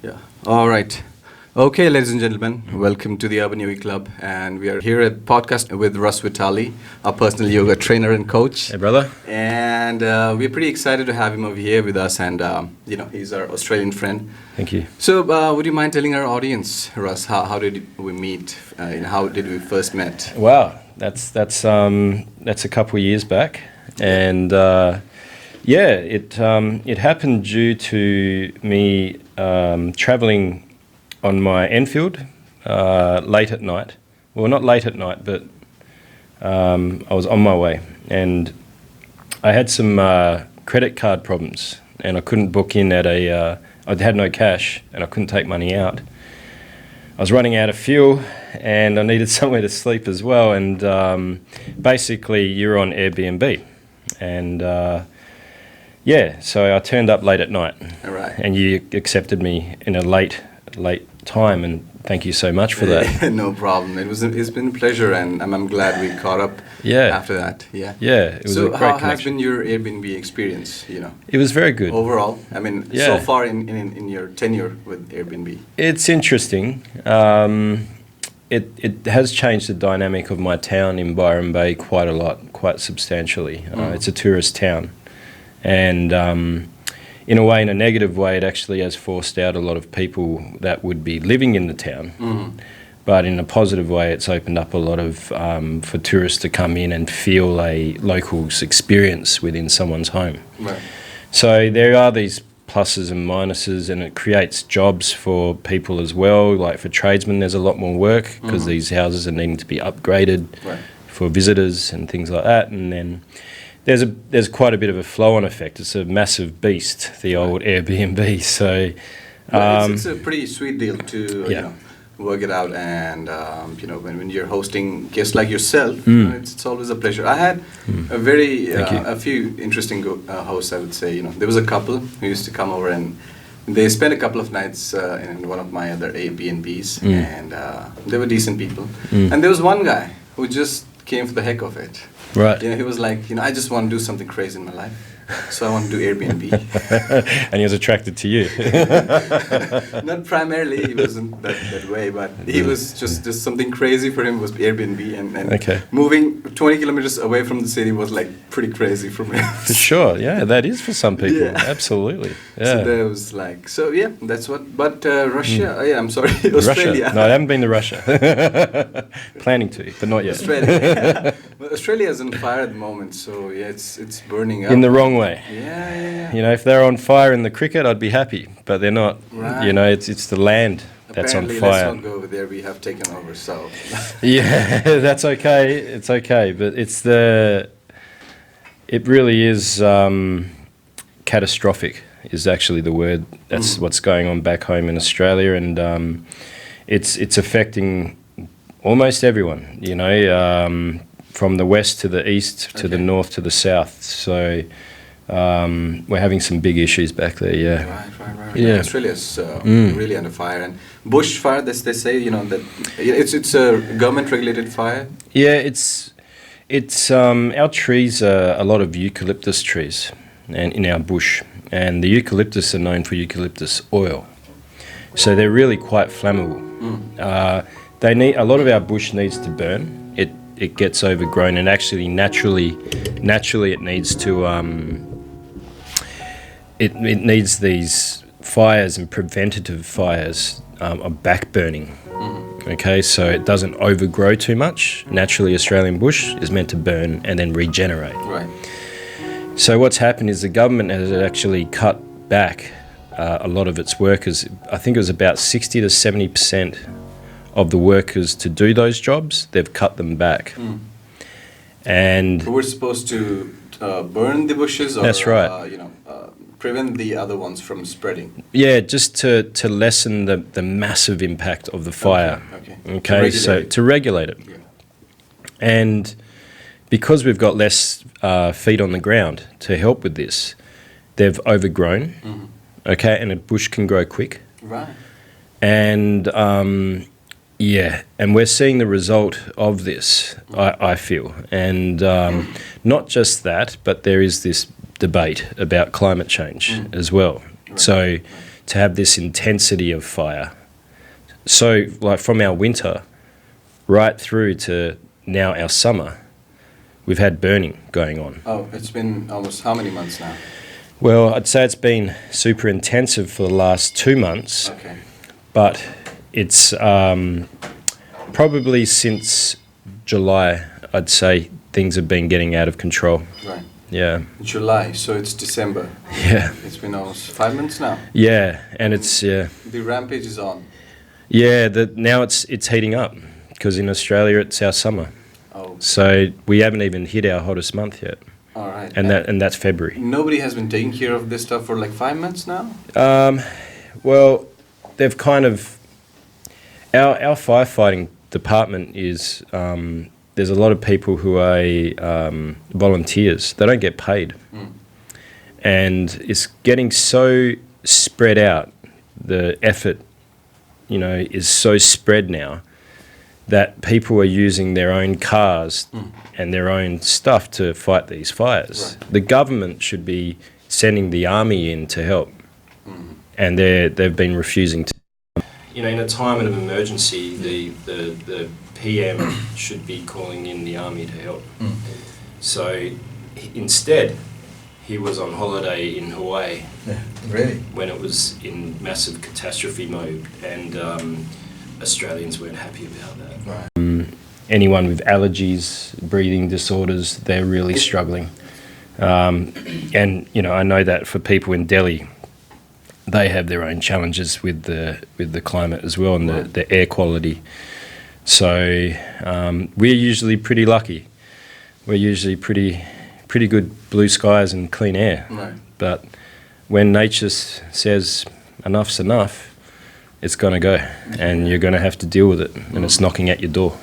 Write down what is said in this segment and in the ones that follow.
Yeah. All right. Okay, ladies and gentlemen, welcome to the Urban Yogi Club, and we are here at podcast with Russ Vitali, our personal yoga trainer and coach. Hey, brother. And we're pretty excited to have him over here with us, and he's our Australian friend. Thank you. So, would you mind telling our audience, Russ, how did we meet, and how did we first met? Wow, that's a couple of years back, and it happened due to me travelling on my Enfield late at night. Well, not late at night, but I was on my way, and I had some credit card problems, and I couldn't book in at I had no cash, and I couldn't take money out. I was running out of fuel, and I needed somewhere to sleep as well, and basically you're on Airbnb, and so I turned up late at night. All right. And you accepted me in a late time, and thank you so much for that. No problem. It's been a pleasure, and I'm glad we caught up. After that. Yeah. Yeah. It was so a great how has connection. been your Airbnb experience? It was very good overall. I mean, Yeah. so far in your tenure with Airbnb. It's interesting. It has changed the dynamic of my town in Byron Bay quite a lot, quite substantially. It's a tourist town, and in a way, in a negative way, it actually has forced out a lot of people that would be living in the town. But in a positive way, it's opened up a lot of for tourists to come in and feel a local's experience within someone's home. Right. So there are these pluses and minuses, and it creates jobs for people as well. Like for tradesmen, there's a lot more work because these houses are needing to be upgraded for visitors and things like that. And then there's quite a bit of a flow-on effect. It's a massive beast, the old Airbnb. So it's a pretty sweet deal to work it out, and when you're hosting guests like yourself, it's always a pleasure. I had a few interesting hosts. I would say there was a couple who used to come over, and they spent a couple of nights in one of my other Airbnbs, and they were decent people. And there was one guy who just came for the heck of it. Right. He was like, I just want to do something crazy in my life, so I want to do Airbnb. And he was attracted to you. Not primarily, he wasn't that way, but he was just something crazy for him was Airbnb, and moving 20 kilometers away from the city was like pretty crazy for me. For sure, yeah, that is for some people, absolutely. Yeah. So there was like, that's what, but Russia, I'm sorry, Australia. Russia. No, I haven't been to Russia. Planning to, but not yet. Australia. Well, Australia is on fire at the moment, so it's burning up. In the wrong way. Yeah. If they're on fire in the cricket, I'd be happy, but they're not. Right. It's the land that's Apparently, on fire. Let's not go over there. We have taken over, so. Yeah, that's okay. It's okay, but it really is catastrophic. Is actually the word. That's what's going on back home in Australia, and it's affecting almost everyone. From the west to the east to the north to the south. So we're having some big issues back there. Yeah. Right. Yeah. Australia's really under fire, and bushfire. They say that it's a government regulated fire. Yeah, it's our trees are a lot of eucalyptus trees, and in our bush, and the eucalyptus are known for eucalyptus oil, so they're really quite flammable. A lot of our bush needs to burn. It gets overgrown, and actually naturally it needs to it needs these fires and preventative fires of back burning. Okay, so it doesn't overgrow too much. Naturally, Australian bush is meant to burn and then regenerate. Right. So what's happened is the government has actually cut back a lot of its workers. I think it was about 60 to 70% of the workers to do those jobs. They've cut them back. And we're supposed to burn the bushes, or that's right. Prevent the other ones from spreading. Yeah, just to lessen the massive impact of the fire. Okay. To regulate it. Yeah. And because we've got less feet on the ground to help with this, they've overgrown. Okay, and a bush can grow quick. Right. And and we're seeing the result of this, I feel. And not just that, but there is this debate about climate change as well. Right. So to have this intensity of fire. So, like from our winter right through to now our summer, we've had burning going on. Oh, it's been almost how many months now? Well, I'd say it's been super intensive for the last 2 months. Okay. But it's probably since July, I'd say things have been getting out of control. Right. Yeah. July, so it's December. Yeah. It's been almost 5 months now. Yeah, and it's The rampage is on. yeah. Now it's heating up because in Australia it's our summer, Oh, so we haven't even hit our hottest month yet, all right. and that's February. Nobody has been taking care of this stuff for like 5 months now? Well, they've kind of our firefighting department is there's a lot of people who are volunteers. They don't get paid, and it's getting so spread out. The effort, is so spread now that people are using their own cars and their own stuff to fight these fires. Right. The government should be sending the army in to help, and they've been refusing to. In a time of emergency, the PM should be calling in the army to help. So instead, he was on holiday in Hawaii. Yeah, really? When it was in massive catastrophe mode, and Australians weren't happy about that. Right. Anyone with allergies, breathing disorders, they're really struggling. And I know that for people in Delhi, they have their own challenges with the climate as well, and the air quality. So we're usually pretty lucky. We're usually pretty good blue skies and clean air. Right. But when nature says enough's enough, it's going to go, and you're going to have to deal with it, and it's knocking at your door.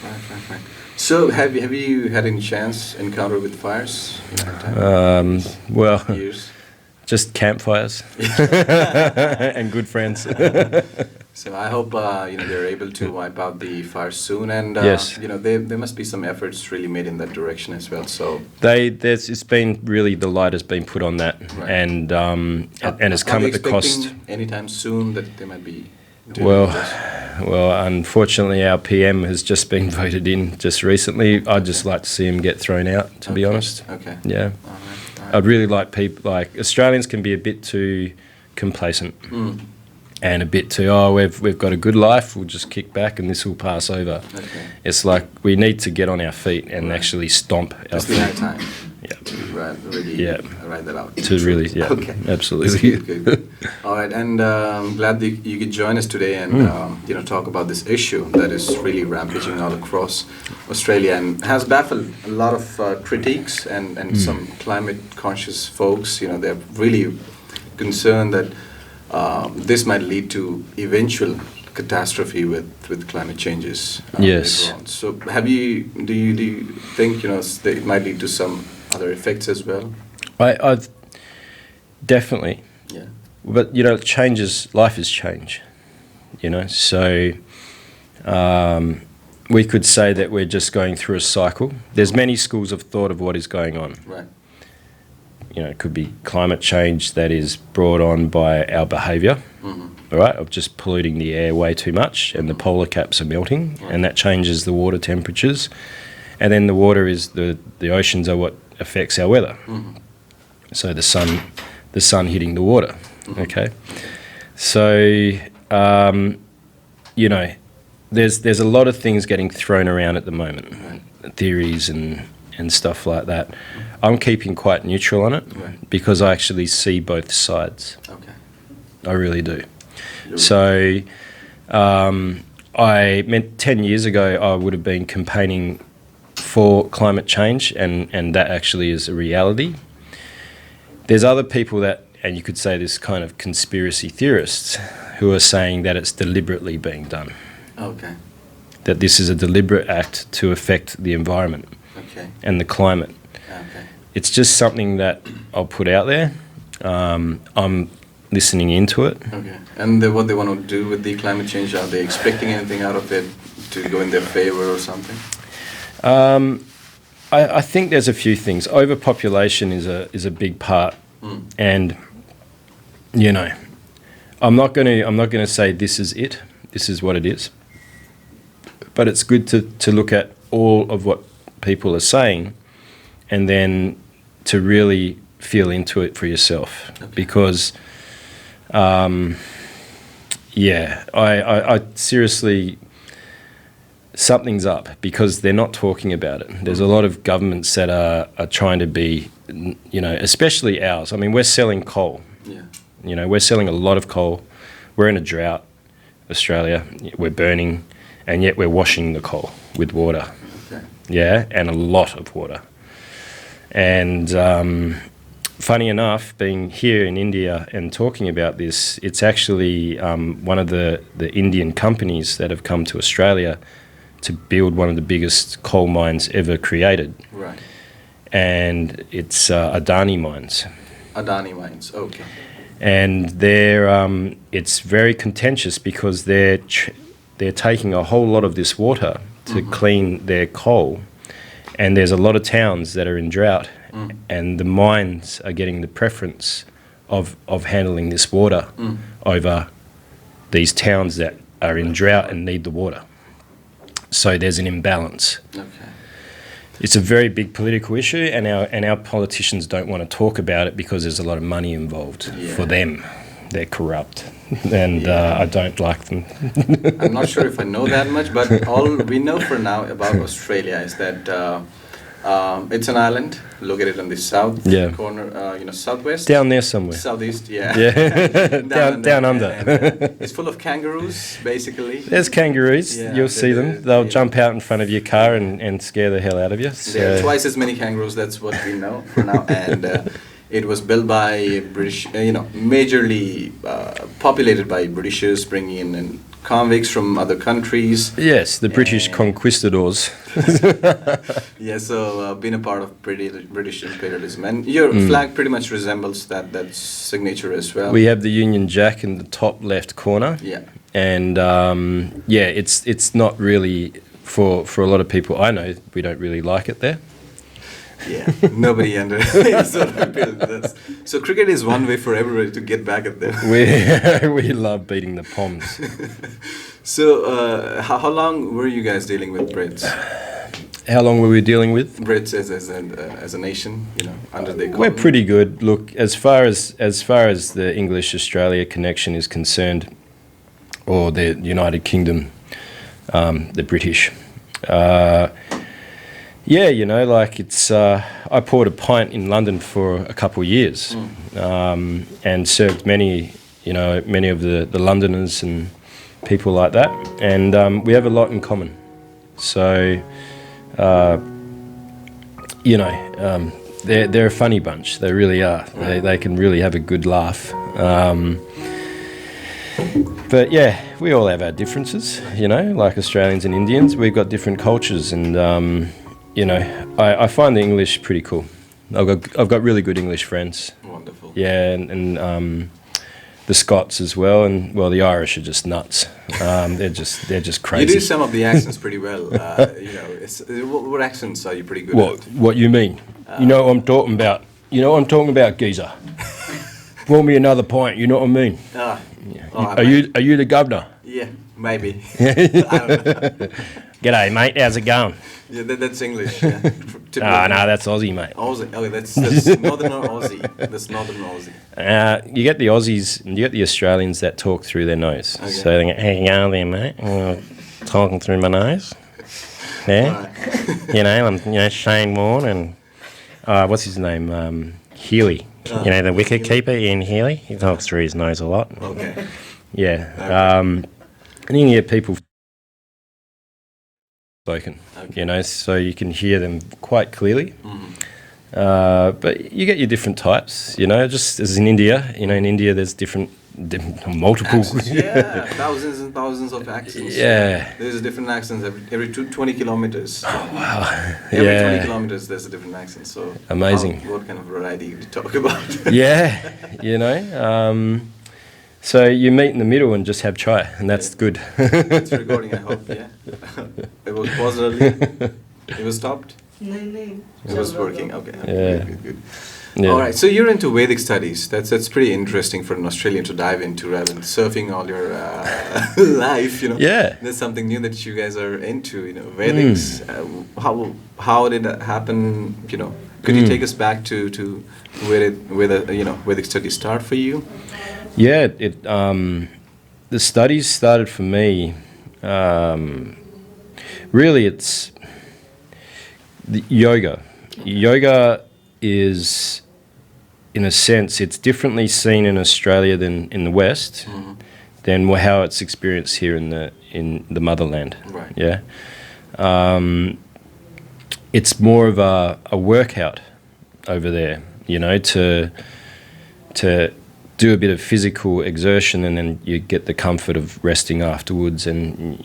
Right. So have you had any chance encounter with fires? Well, Years. just campfires and good friends. So I hope they're able to wipe out the fires soon, and Yes. there must be some efforts really made in that direction as well. So It's been really, the light has been put on that, Right. and it's come are at they the cost. expecting anytime soon that they might be doing Well, this? unfortunately, our PM has just been voted in just recently. I'd just like to see him get thrown out, to be honest. Okay. Yeah, All right. I'd really like people, like Australians can be a bit too complacent. And a bit too, we've got a good life, we'll just kick back and this will pass over. Okay. It's like we need to get on our feet and Right. actually stomp our It's the feet. right time. Yeah. Right. Really. Yeah. Write that out. To really, yeah, Okay. absolutely. Good. All right, and I'm glad that you could join us today and talk about this issue that is really rampaging all across Australia and has baffled a lot of critiques and some climate conscious folks. They're really concerned that this might lead to eventual catastrophe with climate changes. Yes. Later on. So do you think that it might lead to some other effects as well? I've definitely, Yeah. but life is change, so we could say that we're just going through a cycle. There's many schools of thought of what is going on. Right. It could be climate change that is brought on by our behaviour, all right, of just polluting the air way too much, and the polar caps are melting, and that changes the water temperatures, and then the water is the oceans are what affects our weather. So the sun hitting the water. Okay, so there's a lot of things getting thrown around at the moment, theories and stuff like that. I'm keeping quite neutral on it because I actually see both sides. Okay. I really do. So I meant 10 years ago I would have been campaigning for climate change, and that actually is a reality. There's other people that, and you could say this kind of conspiracy theorists, who are saying that it's deliberately being done. Okay. That this is a deliberate act to affect the environment and the climate. Okay. It's just something that I'll put out there. I'm listening into it. Okay. And what they want to do with the climate change, are they expecting anything out of it to go in their favor or something? I think there's a few things. Overpopulation is a big part, and I'm not going to say this is it. This is what it is. But it's good to look at all of what people are saying, and then to really feel into it for yourself. Okay. Because, I seriously, something's up because they're not talking about it. There's a lot of governments that are trying to be, especially ours. I mean, we're selling coal. Yeah. We're selling a lot of coal. We're in a drought, Australia. We're burning, and yet we're washing the coal with water. Okay. Yeah, and a lot of water. And funny enough, being here in India and talking about this, it's actually one of the Indian companies that have come to Australia to build one of the biggest coal mines ever created. Right. And it's Adani Mines. Adani Mines, okay. And it's very contentious because they're taking a whole lot of this water to clean their coal, and there's a lot of towns that are in drought, and the mines are getting the preference of handling this water over these towns that are in drought and need the water. So there's an imbalance. Okay. It's a very big political issue, and our politicians don't want to talk about it because there's a lot of money involved for them. They're corrupt, and I don't like them. I'm not sure if I know that much, but all we know for now about Australia is that it's an island located on the south corner, southwest. Down there somewhere. Southeast, yeah. down under. And, it's full of kangaroos, basically. There's kangaroos. Yeah, you'll see them. They'll jump out in front of your car and scare the hell out of you. So. There are twice as many kangaroos. That's what we know for now. And it was built by British, majorly populated by Britishers, bringing in convicts from other countries. Yes, the British conquistadors. Yeah, so been a part of British imperialism, and your flag pretty much resembles that signature as well. We have the Union Jack in the top left corner. Yeah, and it's not really for a lot of people. I know we don't really like it there. Yeah, nobody understands. So cricket is one way for everybody to get back at them. We love beating the Poms. So how long were you guys dealing with Brits? How long were we dealing with Brits as a nation? Under the colony? We're pretty good. Look, as far as the English-Australia connection is concerned, or the United Kingdom, the British. It's. I poured a pint in London for a couple of years, and served many of the Londoners and people like that, and we have a lot in common. So, they're a funny bunch. They really are. They can really have a good laugh. But yeah, we all have our differences. Like Australians and Indians, we've got different cultures, and I find the English pretty cool. I've got really good English friends. Wonderful. Yeah, and the Scots as well, and the Irish are just nuts. They're just crazy. You do some of the accents pretty well. What accents are you pretty good at? What you mean? You know what I'm talking about. You know what I'm talking about, geezer. Pour me another pint. You know what I mean? Are you the governor? Yeah, maybe. I don't know. G'day, mate. How's it going? Yeah, that's English. Yeah. No, that's Aussie, mate. Aussie. Okay, that's Northern Aussie. That's Northern Aussie. You get the Aussies and you get the Australians that talk through their nose. Okay. So they go, "Hey, you going there, mate? Talking through my nose." Yeah. Right. I'm Shane Warne and what's his name? Healy. The wicket keeper, Ian Healy. He talks through his nose a lot. Okay. Yeah. Okay. And you get people spoken, so you can hear them quite clearly. But you get your different types, just as in India. In India there's different multiple accents, yeah, thousands and thousands of accents. Yeah, there's different accents every 20 kilometers. Oh wow. Every 20 kilometers there's a different accent. So amazing. What kind of variety we talk about? Yeah. So you meet in the middle and just have chai, and that's good. It's recording, I hope. Yeah. It was paused earlier. It was stopped. It was working. Okay. Yeah. Good. Yeah. All right. So you're into Vedic studies. That's pretty interesting for an Australian to dive into rather than surfing all your life. Yeah. There's something new that you guys are into. Vedics. How did that happen? Could you take us back to where the Vedic studies start for you? Yeah. The studies started for me. Really, it's the yoga. Yoga is, in a sense, it's differently seen in Australia than in the West, than how it's experienced here in the motherland. Right. Yeah. It's more of a workout over there, to do a bit of physical exertion, and then you get the comfort of resting afterwards. And,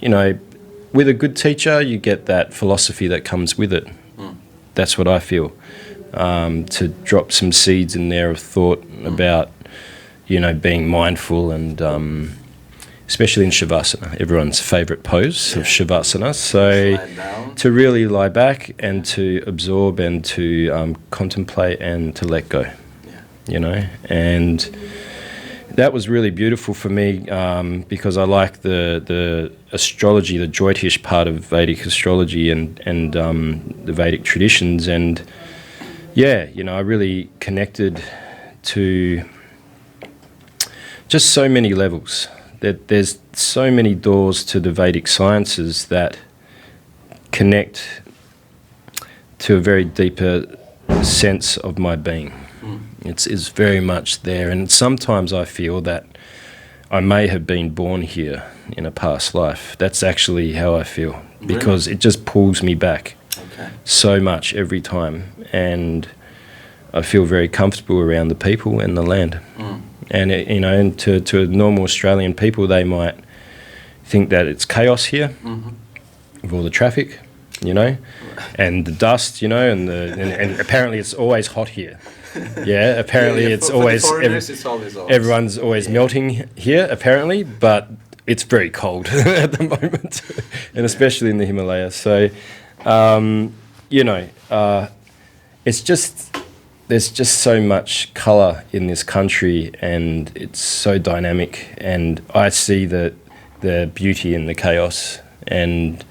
with a good teacher, you get that philosophy that comes with it. That's what I feel. To drop some seeds in there of thought about, being mindful, and especially in Shavasana, everyone's favourite pose of Shavasana. So to really lie back and to absorb and to contemplate and to let go, and that was really beautiful for me, because I like the astrology, the Jyotish part of Vedic astrology and the Vedic traditions. And I really connected to just so many levels. That there's so many doors to the Vedic sciences that connect to a very deeper sense of my being. It's very much there, and sometimes I feel that I may have been born here in a past life. That's actually how I feel, because it just pulls me back so much every time, and I feel very comfortable around the people and the land. And and to normal Australian people, they might think that it's chaos here with all the traffic, and the dust, and apparently it's always hot here. Yeah, apparently it's always everyone's always melting here, apparently, but it's very cold at the moment, and especially in the Himalayas. So, it's just, there's just so much colour in this country, and it's so dynamic, and I see the beauty in the chaos, and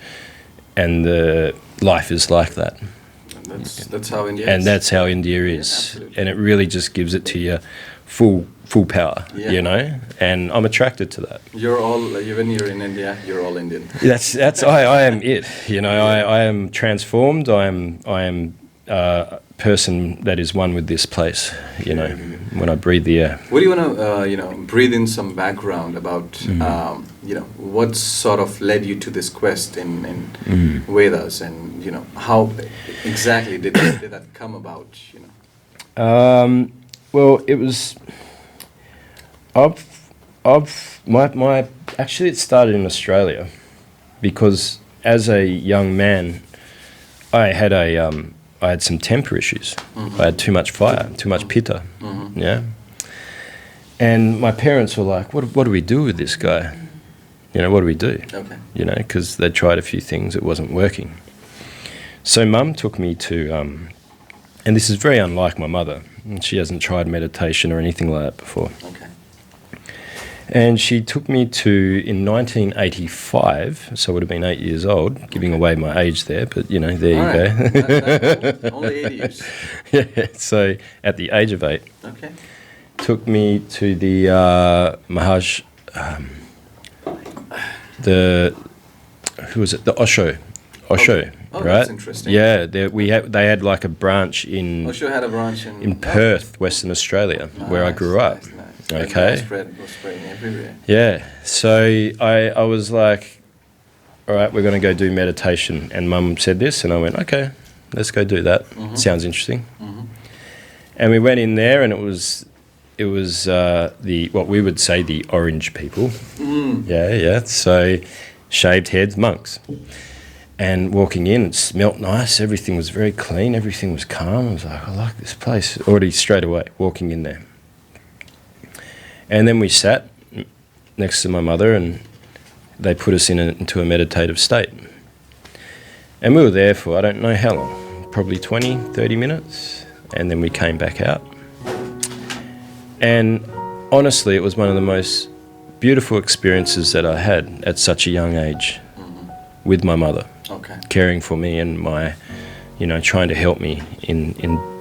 the life is like that. That's how India is. And that's how India is. Yeah, and it really just gives it to you full power, and I'm attracted to that. When you're in India, you're all Indian. That's I am it, I am transformed. I am a person that is one with this place, when I breathe the air. What do you want to, breathe in some background about, what sort of led you to this quest in Vedas, and, how exactly did that come about, Well, it was, actually it started in Australia, because as a young man, I had some temper issues. I had too much fire, too much pitta, and my parents were like, what do we do with this guy? What do we do? Okay. Because they tried a few things, it wasn't working. So Mum took me to, and this is very unlike my mother, she hasn't tried meditation or anything like that before. Okay. And she took me to, in 1985, so I would have been 8 years old, giving away my age there, but, there you go. Only 8 years. Yeah, so at the age of 8. Okay. Took me to the Mahaj, who was it? The Osho. Okay. Oh, right? That's interesting. Yeah, they had like a branch in... Osho had a branch in Perth, Western Australia, where I grew up. Nice. Okay. Was spreading everywhere. Yeah. So I was like, all right, we're going to go do meditation. And Mum said this, and I went, okay, let's go do that. Sounds interesting. And we went in there, and it was the what we would say the orange people. Yeah. So shaved heads, monks. And walking in, it smelt nice. Everything was very clean. Everything was calm. I was like, I like this place. Already straight away, walking in there. And then we sat next to my mother, and they put us into a meditative state. And we were there for, I don't know how long, probably 20, 30 minutes, and then we came back out. And honestly, it was one of the most beautiful experiences that I had at such a young age with my mother, caring for me and my, trying to help me in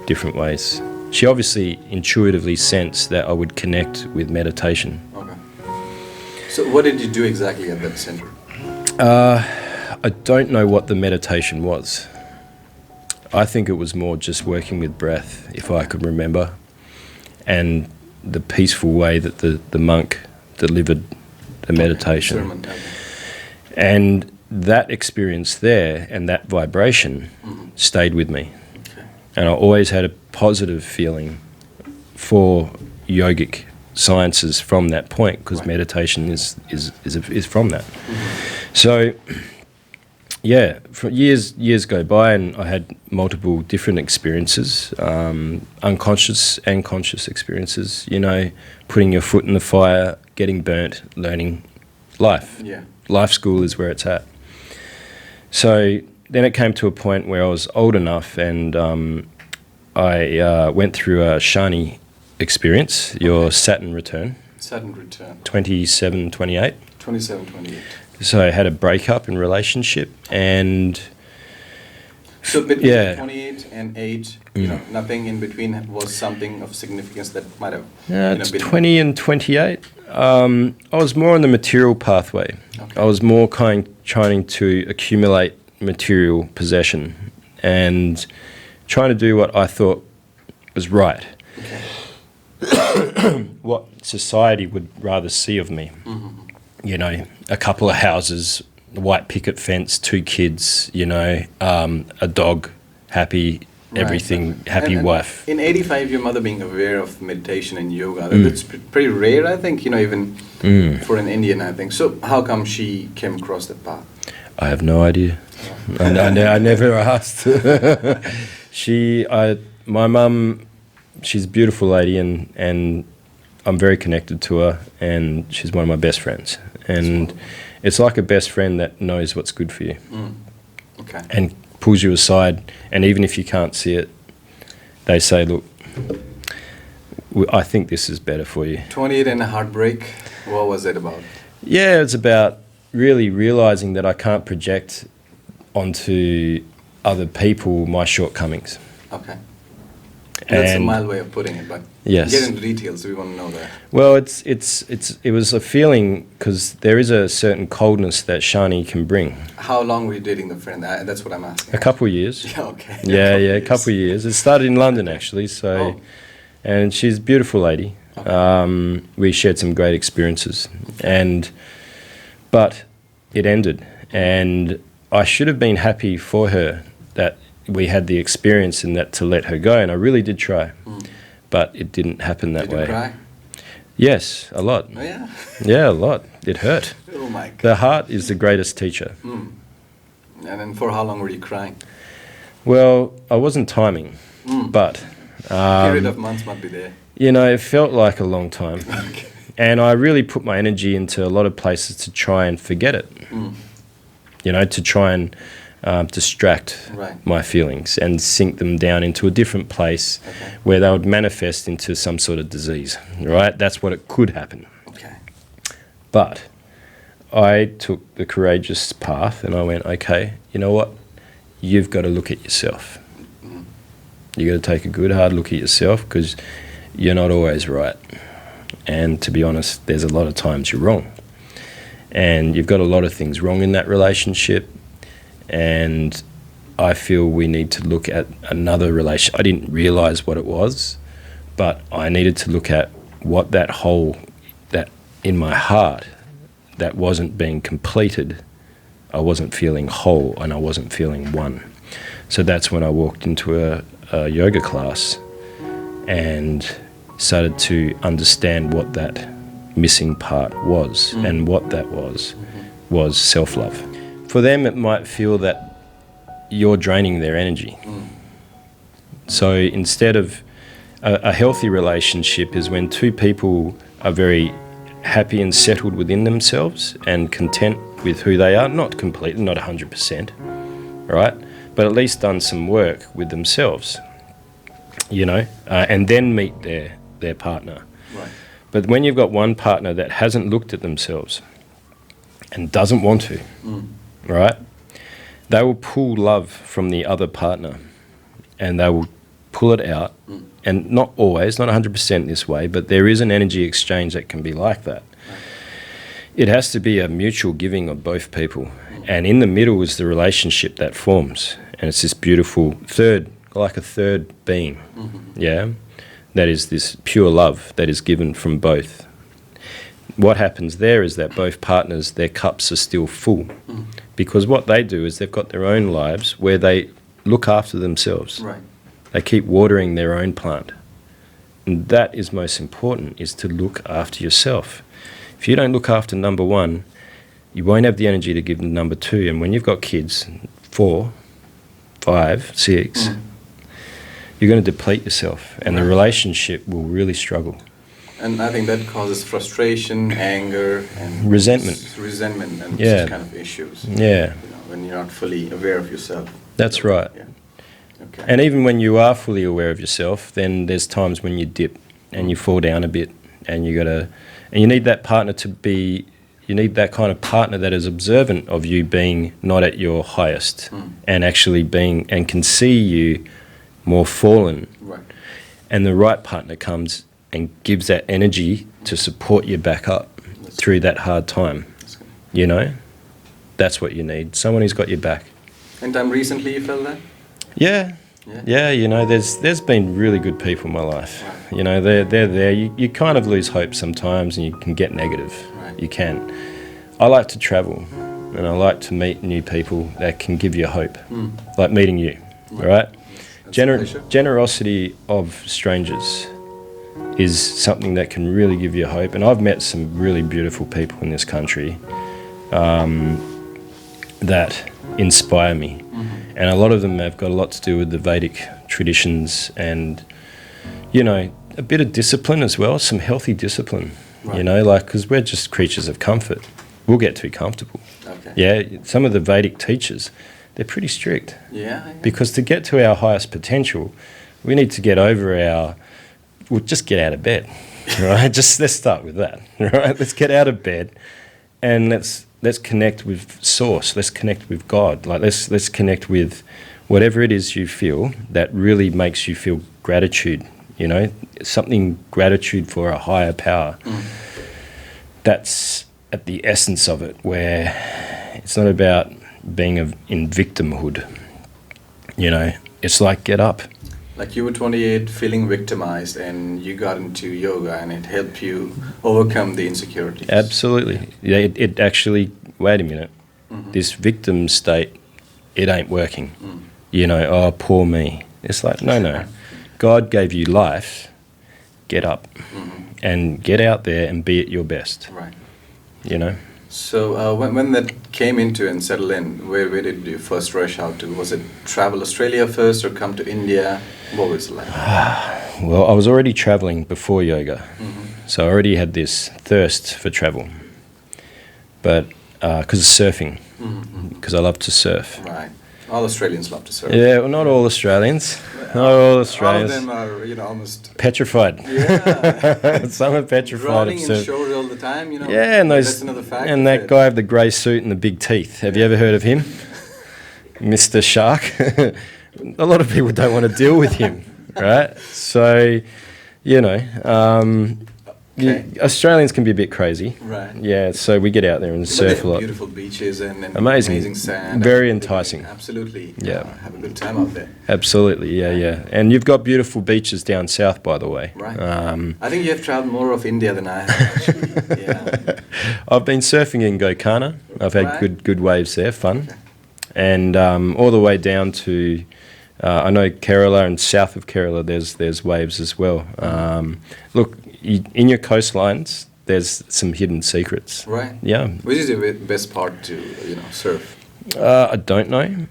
different ways. She obviously intuitively sensed that I would connect with meditation. Okay. So what did you do exactly at that center? I don't know what the meditation was. I think it was more just working with breath, if I could remember, and the peaceful way that the monk delivered the meditation. Sermon. And that experience there and that vibration stayed with me. Okay. And I always had a positive feeling for yogic sciences from that point, because meditation is from that. So yeah, for years go by, and I had multiple different experiences, unconscious and conscious experiences, putting your foot in the fire, getting burnt, learning life. Yeah. Life school is where it's at. So then it came to a point where I was old enough, and I went through a Shani experience, your Saturn return. Saturn return. 27, 28. 27, 28. So I had a breakup in relationship, and so between 28 and 8, nothing in between was something of significance that might have been 20 and 28. I was more on the material pathway. Okay. I was more trying to accumulate material possession and trying to do what I thought was right. Okay. What society would rather see of me. A couple of houses, a white picket fence, 2 kids, a dog, happy, everything, happy wife. In 85, your mother being aware of meditation and yoga, that's pretty rare, I think, even for an Indian, I think. So how come she came across that path? I have no idea. I never asked. My mum, she's a beautiful lady, and I'm very connected to her, and she's one of my best friends. And it's like a best friend that knows what's good for you. Okay. And pulls you aside, and even if you can't see it, they say, look, I think this is better for you. 28 and a heartbreak, what was it about? Yeah, it's about really realising that I can't project onto other people my shortcomings. Okay. That's a mild way of putting it, but yes. Get into details, we want to know that. Well, it was a feeling, because there is a certain coldness that Shani can bring. How long were you dating the friend? That's what I'm asking. A couple of years. Yeah, okay. A couple of years. It started in London, actually, and she's a beautiful lady. Okay. We shared some great experiences, but it ended, and I should have been happy for her that we had the experience in that to let her go, and I really did try, but it didn't happen that way. Did you cry? Yes, a lot. Oh, yeah? Yeah, a lot. It hurt. Oh my God. The heart is the greatest teacher. And then for how long were you crying? Well, I wasn't timing, but... a period of months might be there. It felt like a long time. Okay. And I really put my energy into a lot of places to try and forget it. To try and distract my feelings and sink them down into a different place where they would manifest into some sort of disease, right? That's what it could happen. Okay. But I took the courageous path, and I went, okay, you know what? You've got to look at yourself. You've got to take a good hard look at yourself, because you're not always right. And to be honest, there's a lot of times you're wrong. And you've got a lot of things wrong in that relationship. And I feel we need to look at another relationship. I didn't realise what it was, but I needed to look at what that hole that in my heart that wasn't being completed. I wasn't feeling whole, and I wasn't feeling one. So that's when I walked into a yoga class and started to understand what that missing part was, and what that was self-love. For them, it might feel that you're draining their energy. So instead of a healthy relationship is when 2 people are very happy and settled within themselves and content with who they are, not completely, not 100%, right? but at least done some work with themselves, and then meet their partner. Right. But when you've got one partner that hasn't looked at themselves and doesn't want to, right, they will pull love from the other partner and they will pull it out. And not always, not 100% this way, but there is an energy exchange that can be like that. Right. It has to be a mutual giving of both people. And in the middle is the relationship that forms. And it's this beautiful third being, that is this pure love that is given from both. What happens there is that both partners, their cups are still full. Because what they do is they've got their own lives where they look after themselves. Right. They keep watering their own plant. And that is most important, is to look after yourself. If you don't look after number one, you won't have the energy to give number two. And when you've got kids, 4, 5, 6, you're going to deplete yourself and the relationship will really struggle. And I think that causes frustration, anger, and resentment and such kind of issues. Yeah. When you're not fully aware of yourself. That's right. Yeah. Okay. And even when you are fully aware of yourself, then there's times when you dip and you fall down a bit, and you need that partner you need that kind of partner that is observant of you being not at your highest and actually and can see you more fallen. Right. And the right partner comes and gives that energy to support you back up through that hard time. That's what you need. Someone who's got your back. And time recently you felt that? Yeah, there's been really good people in my life. Right. They're there. You kind of lose hope sometimes and you can get negative. Right. You can. I like to travel and I like to meet new people that can give you hope, like meeting you, right? Generosity of strangers is something that can really give you hope. And I've met some really beautiful people in this country that inspire me. And a lot of them have got a lot to do with the Vedic traditions and, a bit of discipline as well, some healthy discipline, because we're just creatures of comfort. We'll get too comfortable. Okay. Yeah, some of the Vedic teachers, they're pretty strict. Yeah. Because to get to our highest potential, we need to get over we'll just get out of bed, right? Let's start with that, right? Let's get out of bed and let's connect with Source. Let's connect with God. Let's connect with whatever it is you feel that really makes you feel gratitude. Something gratitude for a higher power. That's at the essence of it, where it's not about being in victimhood. It's like get up. Like you were 28, feeling victimized, and you got into yoga, and it helped you overcome the insecurities. Absolutely. Yeah, it actually, wait a minute, this victim state, it ain't working. Oh, poor me. It's like, no. God gave you life, get up, and get out there and be at your best. Right. So when that came into and settled in, where did you first rush out to? Was it travel Australia first or come to India? What was it like? Well, I was already traveling before yoga, so I already had this thirst for travel. But because of surfing, because I love to surf. Right. All Australians love to surf. Yeah, well, not all Australians. Not all Australians. All of them are, almost petrified. Yeah. Some are petrified. Drowning in shores all the time, Yeah, and that's another fact. And that guy with the grey suit and the big teeth. Have you ever heard of him? Mr. Shark. A lot of people don't want to deal with him, right? So, Australians can be a bit crazy. Right. Yeah, so we get out there and surf a lot. Beautiful beaches and amazing sand. Very enticing. Absolutely. Yeah. Have a good time out there. Absolutely, yeah. And you've got beautiful beaches down south, by the way. Right. I think you have travelled more of India than I have, actually. Yeah. I've been surfing in Gokana. I've had good waves there, fun. And all the way down to... I know Kerala and south of Kerala, there's waves as well. Look, in your coastlines, there's some hidden secrets. Right. Yeah. Which is the best part to surf? I don't know.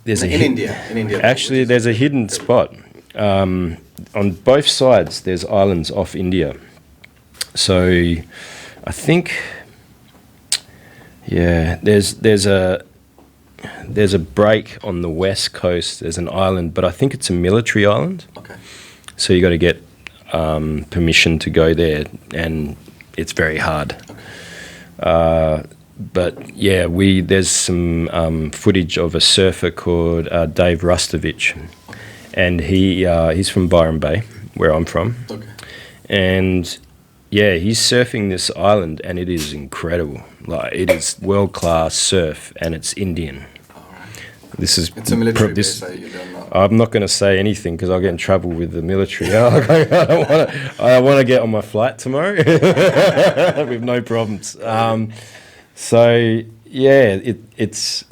There's in India. Actually, there's a hidden spot. On both sides, there's islands off India. So, I think, there's there's a break on the west coast. There's an island, but I think it's a military island. Okay. So you got to get permission to go there, and it's very hard. Okay. But yeah, there's some footage of a surfer called Dave Rustovich, and he's from Byron Bay, where I'm from. Okay. And yeah, he's surfing this island, and it is incredible. Like, it is world class surf, and it's Indian. All right. It's a military base. You don't know. I'm not going to say anything because I'll get in trouble with the military. I want to get on my flight tomorrow with no problems. So yeah, it's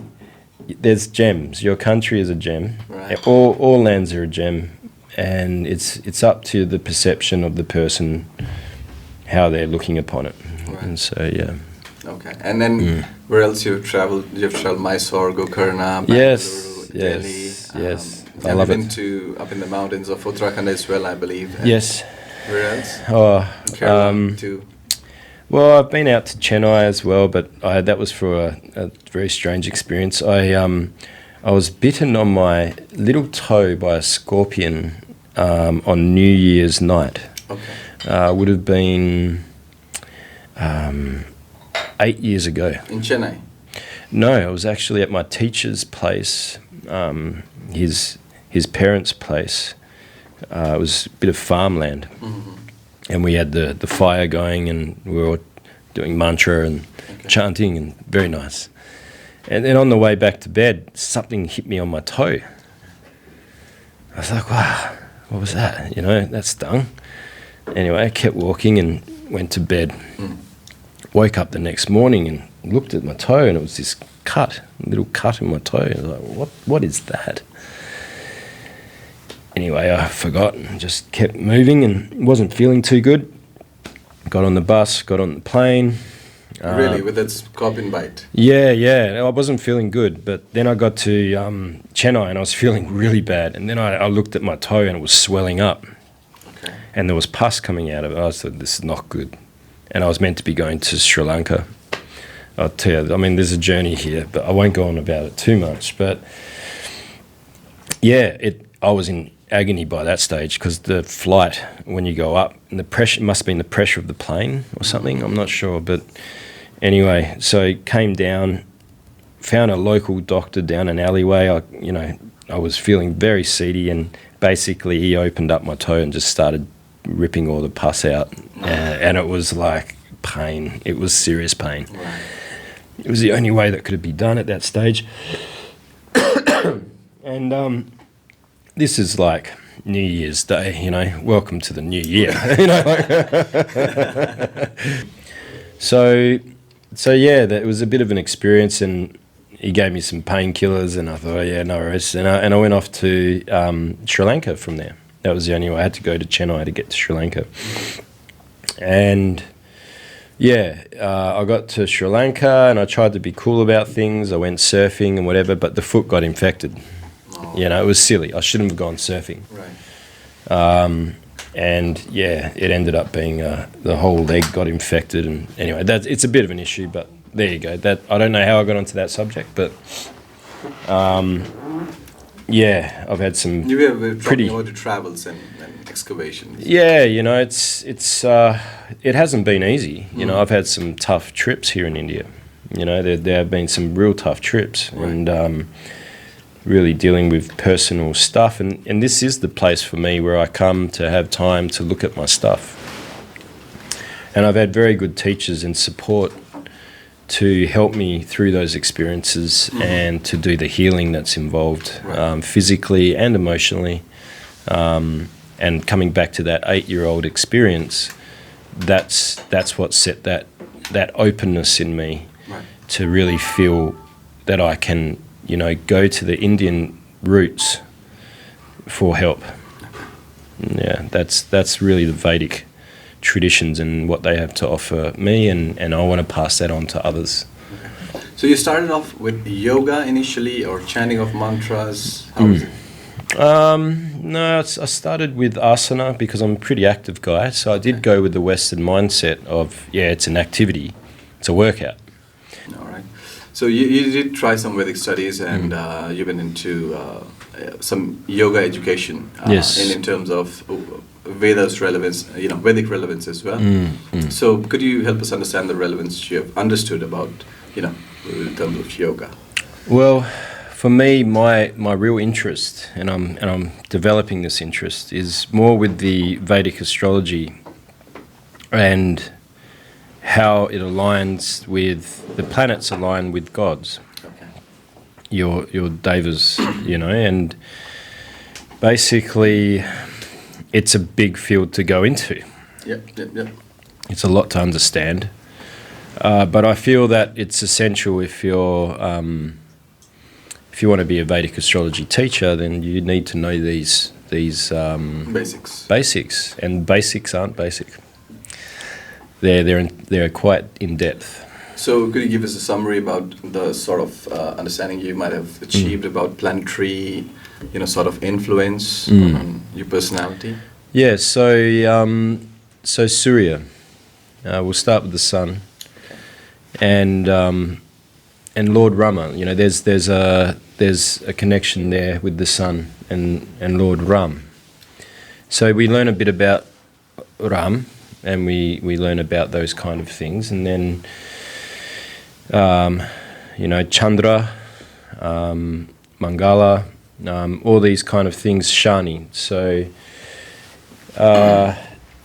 there's gems. Your country is a gem. Right. All lands are a gem, and it's up to the perception of the person, how they're looking upon it. Right. And so yeah. Okay. And then where else you've traveled? You've traveled Mysore, Gokarna, Bangalore, Yes, Delhi. yes. I Have love you been it. to up in the mountains of Uttarakhand as well, I believe. And Yes. where else? Oh, Kerala too. well, I've been out to Chennai as well, but that was for a very strange experience. I was bitten on my little toe by a scorpion on New Year's night. Okay. Would have been 8 years ago. In Chennai. No, I was actually at my teacher's place, his parents' place. It was a bit of farmland. Mm-hmm. And we had the fire going, and we were doing mantra and chanting, and very nice. And then on the way back to bed, something hit me on my toe. I was like, wow, what was that? You know, that stung. Anyway, I kept walking and went to bed. Woke up the next morning and looked at my toe, and it was this little cut in my toe. I was like, what is that? Anyway, I forgot and just kept moving and wasn't feeling too good. Got on the bus, got on the plane. Really, with that scorpion bite? Yeah. I wasn't feeling good, but then I got to Chennai and I was feeling really bad. And then I looked at my toe and it was swelling up. Okay. And there was pus coming out of it. I thought, this is not good. And I was meant to be going to Sri Lanka. I'll tell you, I mean, there's a journey here, but I won't go on about it too much. But yeah, I was in agony by that stage because the flight, when you go up, and the pressure, it must have been the pressure of the plane or something, I'm not sure. But anyway, so came down, found a local doctor down an alleyway. I was feeling very seedy, and basically he opened up my toe and just started ripping all the pus out. And it was like pain. It was serious pain. Right. It was the only way that could be done at that stage. And this is like New Year's Day, you know, welcome to the new year. You know, So yeah, that was a bit of an experience, and he gave me some painkillers, and I thought, oh yeah, no worries. And I went off to Sri Lanka from there. That was the only way. I had to go to Chennai to get to Sri Lanka. And yeah, I got to Sri Lanka and I tried to be cool about things. I went surfing and whatever, but the foot got infected. Oh. You know, it was silly. I shouldn't have gone surfing. Right. And yeah, it ended up being the whole leg got infected. And anyway, it's a bit of an issue, but there you go. I don't know how I got onto that subject, but yeah, I've had some You were pretty. talking about the travels and excavations. Yeah, you know, it hasn't been easy. You know, I've had some tough trips here in India. You know, there have been some real tough trips, Right. and really dealing with personal stuff. And this is the place for me where I come to have time to look at my stuff. And I've had very good teachers and support to help me through those experiences and to do the healing that's involved, Right. physically and emotionally. And coming back to that 8-year-old experience, that's what set that openness in me Right. to really feel that I can, you know, go to the Indian roots for help. Yeah, that's really the Vedic traditions and what they have to offer me, and I want to pass that on to others. So you started off with yoga initially, or chanting of mantras? How was it? No, I started with asana because I'm a pretty active guy, so I did go with the Western mindset of, yeah, it's an activity, it's a workout. All right. So you did try some Vedic studies, and you've been into some yoga education. Yes. In terms of Veda's relevance, Vedic relevance as well. So could you help us understand the relevance you have understood about, in terms of yoga? Well, for me, my real interest, and I'm developing this interest, is more with the Vedic astrology and how it aligns with the planets align with gods. Okay. Your devas, and basically it's a big field to go into. Yep. It's a lot to understand, but I feel that it's essential if you want to be a Vedic astrology teacher, then you need to know these basics, and basics aren't basic. They're quite in depth. So could you give us a summary about the sort of understanding you might have achieved about planetary, sort of influence on your personality? Yeah. So Surya. We'll start with the sun, and Lord Rama. There's a connection there with the sun and Lord Ram. So we learn a bit about Ram, and we learn about those kind of things, and then Chandra, Mangala, all these kind of things, Shani. So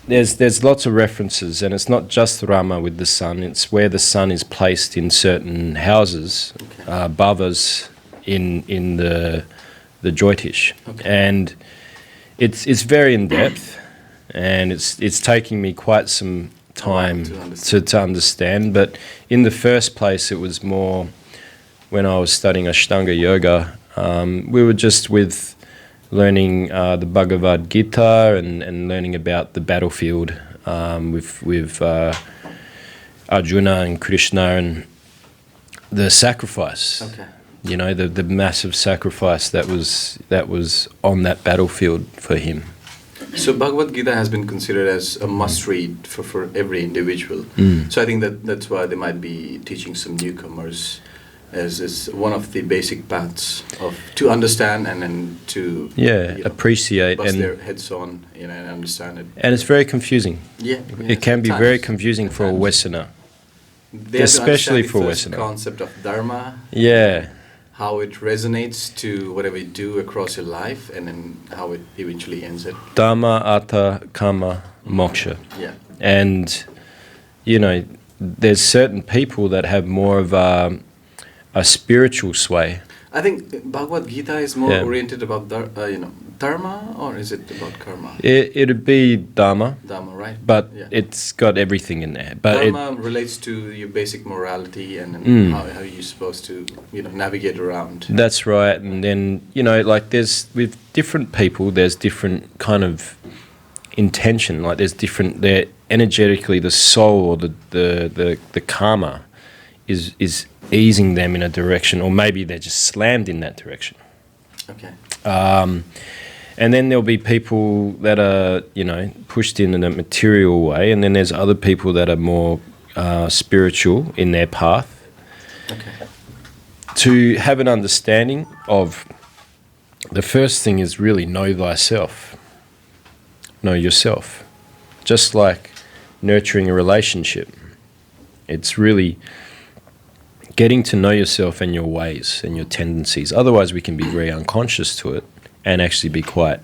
there's lots of references, and it's not just Rama with the sun, it's where the sun is placed in certain houses, bhavas in the Jyotish. Okay. And it's very in depth, and it's taking me quite some time to understand. But in the first place, it was more when I was studying Ashtanga Yoga. We were just with learning the Bhagavad Gita and learning about the battlefield with Arjuna and Krishna and the sacrifice. Okay. The massive sacrifice that was on that battlefield for him. So Bhagavad Gita has been considered as a must-read for every individual. So I think that's why they might be teaching some newcomers as one of the basic paths to understand and then to appreciate bust and their heads on and understand it. And it's very confusing. It can be very confusing for a Westerner, especially for a Westerner. Concept of dharma. Yeah. How it resonates to whatever you do across your life, and then how it eventually ends it. Dharma, Artha, Kama, Moksha. Yeah. And, there's certain people that have more of a spiritual sway. I think Bhagavad Gita is more oriented about dharma, or is it about karma? It'd be dharma. Dharma, right? But it's got everything in there. But dharma relates to your basic morality and how you're supposed to navigate around. That's right. And then like there's with different people, there's different kind of intention. Like there's different. They're energetically the soul or the karma is easing them in a direction, or maybe they're just slammed in that direction. Okay. And then there'll be people that are, pushed in a material way, and then there's other people that are more spiritual in their path. Okay. To have an understanding of, the first thing is really know thyself. Know yourself. Just like nurturing a relationship. It's really getting to know yourself and your ways and your tendencies. Otherwise, we can be very unconscious to it and actually be quite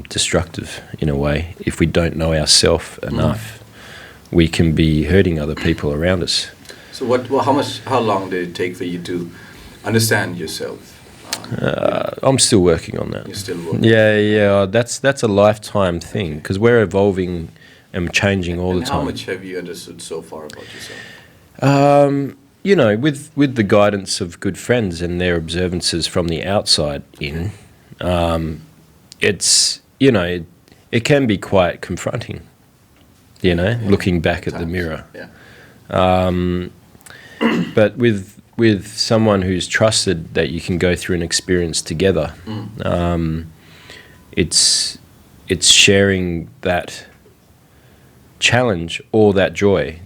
destructive in a way. If we don't know ourselves enough, we can be hurting other people around us. So how long did it take for you to understand yourself? I'm still working on that. You're still working? Yeah. That's a lifetime thing, because we're evolving and changing all the time. How much have you understood so far about yourself? With the guidance of good friends and their observances from the outside in, it's, it can be quite confronting, looking back at the mirror. Yeah. But with someone who's trusted that you can go through an experience together, it's sharing that challenge or that joy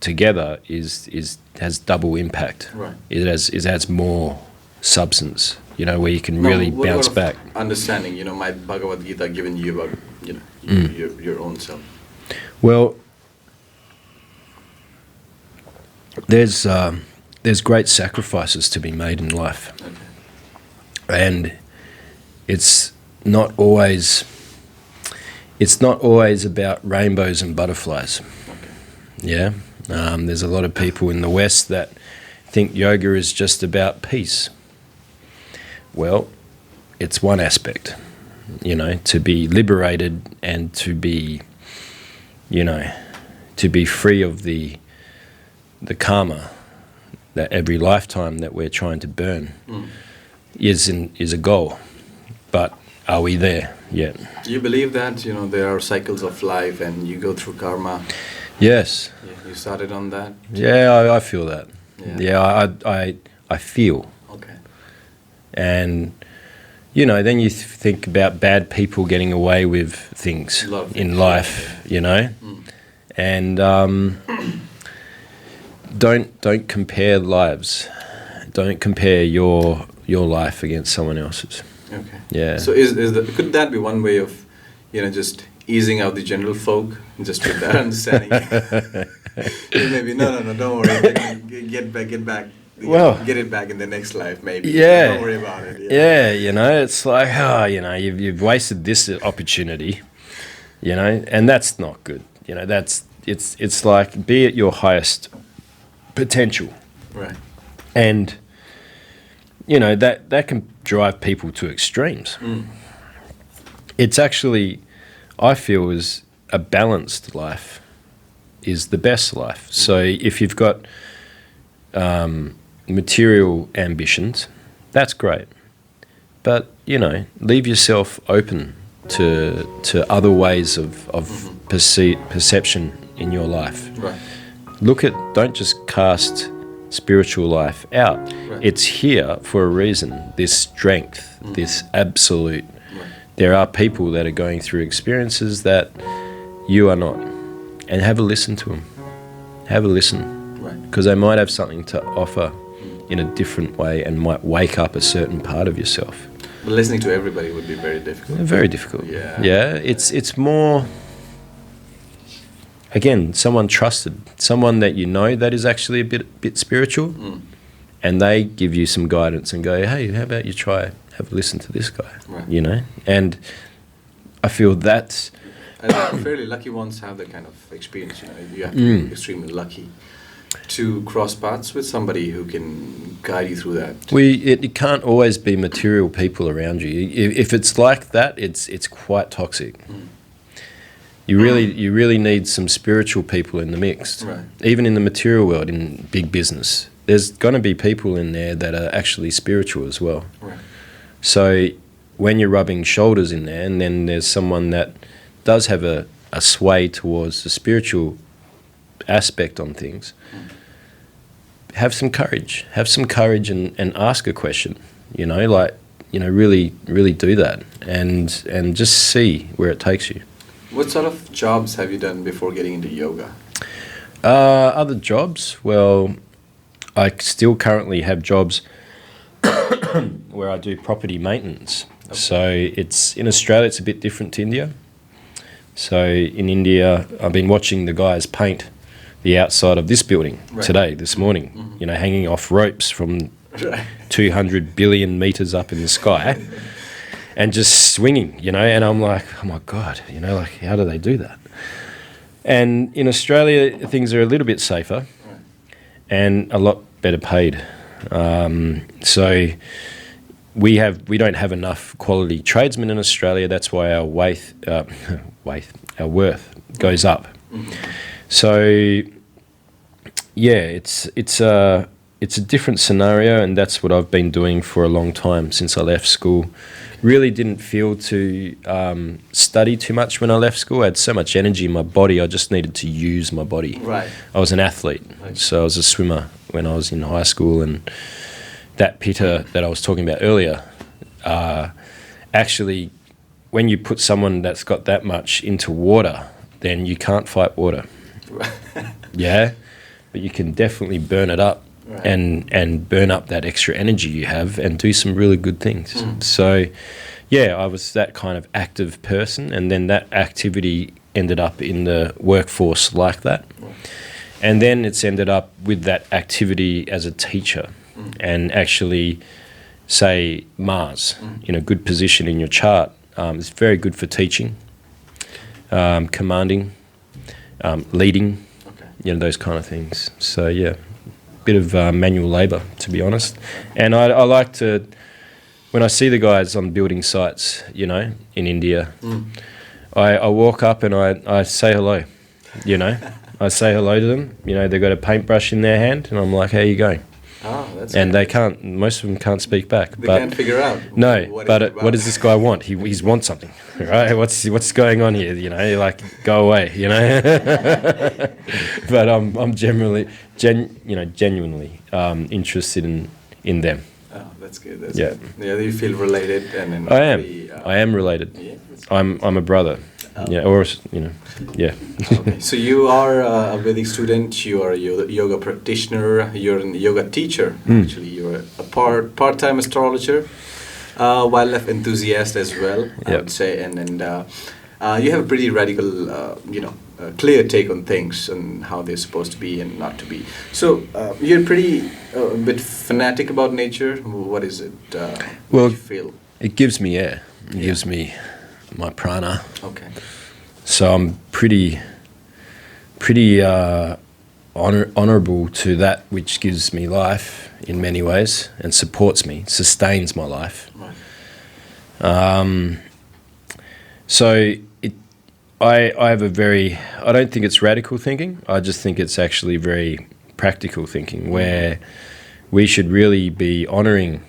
together has double impact. Right. It adds more substance, where you can really bounce back. Understanding, my Bhagavad Gita given you about, your own self. Well, there's great sacrifices to be made in life, and it's not always about rainbows and butterflies. Yeah, there's a lot of people in the West that think yoga is just about peace. Well, it's one aspect, to be liberated and to be free of the karma that every lifetime that we're trying to burn is a goal. But are we there yet? Do you believe that, there are cycles of life and you go through karma? Yes. Yeah, you started on that? Yeah, I feel that. Yeah, I feel. Okay. And, then you think about bad people getting away with things in life, and don't compare lives. Don't compare your life against someone else's. Okay. Yeah. So could that be one way of, just easing out the general folk, just with that understanding? Maybe no, don't worry. Get back. Well, get it back in the next life, maybe. Yeah. Don't worry about it. Yeah, it's like, you've wasted this opportunity, and that's not good. It's like, be at your highest potential. Right. And, that can drive people to extremes. It's actually, I feel, is a balanced life is the best life. So if you've got material ambitions, that's great. But, leave yourself open to other ways of perception in your life. Right. Don't just cast spiritual life out. Right. It's here for a reason, this strength, this absolute. Right. There are people that are going through experiences that you are not. And have a listen to them. Have a listen. Right. Because they might have something to offer in a different way and might wake up a certain part of yourself. But listening to everybody would be very difficult. Very difficult. Yeah. Yeah, it's more, again, someone trusted, someone that that is actually a bit spiritual, and they give you some guidance and go, hey, how about you have a listen to this guy, right. And I feel that's... And fairly lucky ones have that kind of experience, You have to be extremely lucky to cross paths with somebody who can guide you through that. It can't always be material people around you. If it's like that, it's quite toxic. You really need some spiritual people in the mix. Right. Even in the material world, in big business, there's going to be people in there that are actually spiritual as well. Right. So when you're rubbing shoulders in there, and then there's someone that does have a sway towards the spiritual aspect on things, have some courage. Have some courage and ask a question. Really, really do that, and just see where it takes you. What sort of jobs have you done before getting into yoga? Other jobs? Well, I still currently have jobs where I do property maintenance. Okay. So it's in Australia, it's a bit different to India. So in India, I've been watching the guys paint the outside of this building this morning, hanging off ropes from 200 billion meters up in the sky and just swinging, and I'm like, oh my God, how do they do that? And in Australia, things are a little bit safer and a lot better paid. So we don't have enough quality tradesmen in Australia. That's why our our worth goes up. So yeah, it's a different scenario, and that's what I've been doing for a long time since I left school. Really didn't feel to study too much when I left school. I had so much energy in my body, I just needed to use my body. Right. I was an athlete, so I was a swimmer when I was in high school, and that pitta that I was talking about earlier, actually, when you put someone that's got that much into water, then you can't fight water. Yeah? but you can definitely burn it up. Right. And burn up that extra energy you have and do some really good things. So, yeah, I was that kind of active person, and then that activity ended up in the workforce like that. And then it's ended up with that activity as a teacher and actually, say, Mars, in a good position in your chart. It's very good for teaching, commanding, leading, those kind of things. So, yeah. Bit of manual labour, to be honest. And I like to, when I see the guys on building sites, in India, I walk up and I say hello, I say hello to them. They've got a paintbrush in their hand, and I'm like, how you going? Oh, that's and they can't, most of them can't speak back. They can't figure out. No, what does this guy want? He wants something, right? What's going on here? Go away, But I'm genuinely interested in them. Oh, that's good. That's good. Yeah, you feel related, and I am related. Yeah, I'm a brother. Yeah, or yeah. Okay. So you are a Vedic student. You are a yoga practitioner. You're a yoga teacher. Actually, you're a part-time astrologer, wildlife enthusiast as well. I would say, and you have a pretty radical, clear take on things and how they're supposed to be and not to be. So you're pretty a bit fanatic about nature. What is it? What do you feel? It gives me air. It gives me my prana. Okay. So I'm pretty honourable to that which gives me life in many ways and supports me, sustains my life. Right. So I have I don't think it's radical thinking. I just think it's actually very practical thinking, where we should really be honouring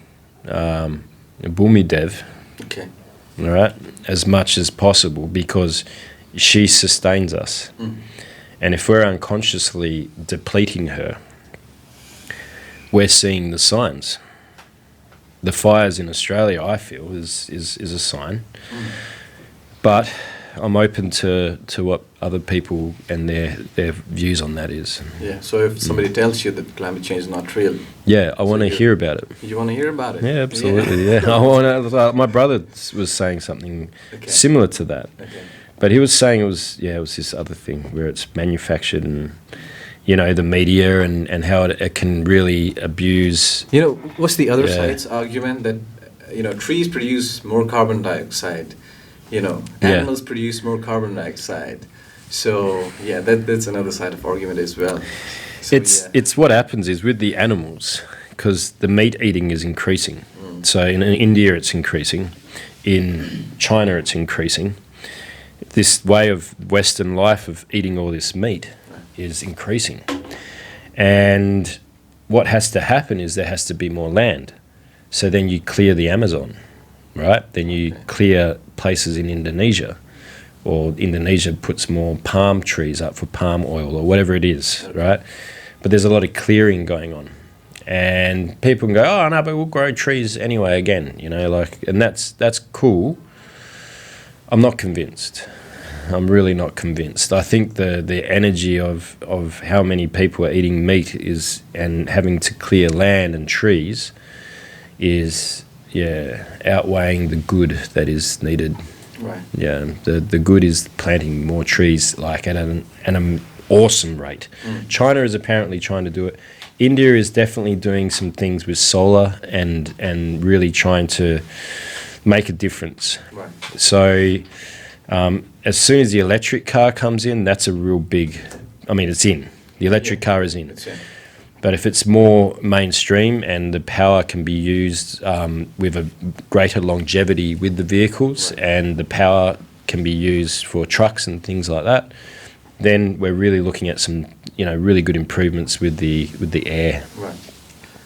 Bhumi Dev. Okay. All right, as much as possible, because she sustains us. And if we're unconsciously depleting her, we're seeing the signs. The fires in Australia, I feel, is a sign. But I'm open to what other people and their views on that is. Yeah, so if somebody tells you that climate change is not real... Yeah, I want to hear about it. You want to hear about it? Yeah, absolutely, yeah. My brother was saying something similar to that. Okay. But he was saying it was this other thing where it's manufactured and, the media and how it can really abuse... what's the other side's argument? That, trees produce more carbon dioxide. Animals produce more carbon dioxide. So, that's another side of argument as well. So, it's what happens is with the animals, because the meat eating is increasing. So in India it's increasing. In China it's increasing. This way of Western life of eating all this meat is increasing. And what has to happen is there has to be more land. So then you clear the Amazon, right? Then you clear places in Indonesia, or Indonesia puts more palm trees up for palm oil or whatever it is, right? But there's a lot of clearing going on. And people can go, oh, no, but we'll grow trees anyway again, and that's cool. I'm not convinced. I'm really not convinced. I think the energy of how many people are eating meat and having to clear land and trees is outweighing the good that is needed. Right. Yeah, the good is planting more trees at an awesome rate. China is apparently trying to do it. India is definitely doing some things with solar and really trying to make a difference. Right. So as soon as the electric car comes in, that's a real big... it's in. The electric car is in. It's in. But if it's more mainstream and the power can be used with a greater longevity with the vehicles, and the power can be used for trucks and things like that, then we're really looking at some, really good improvements with the air. Right.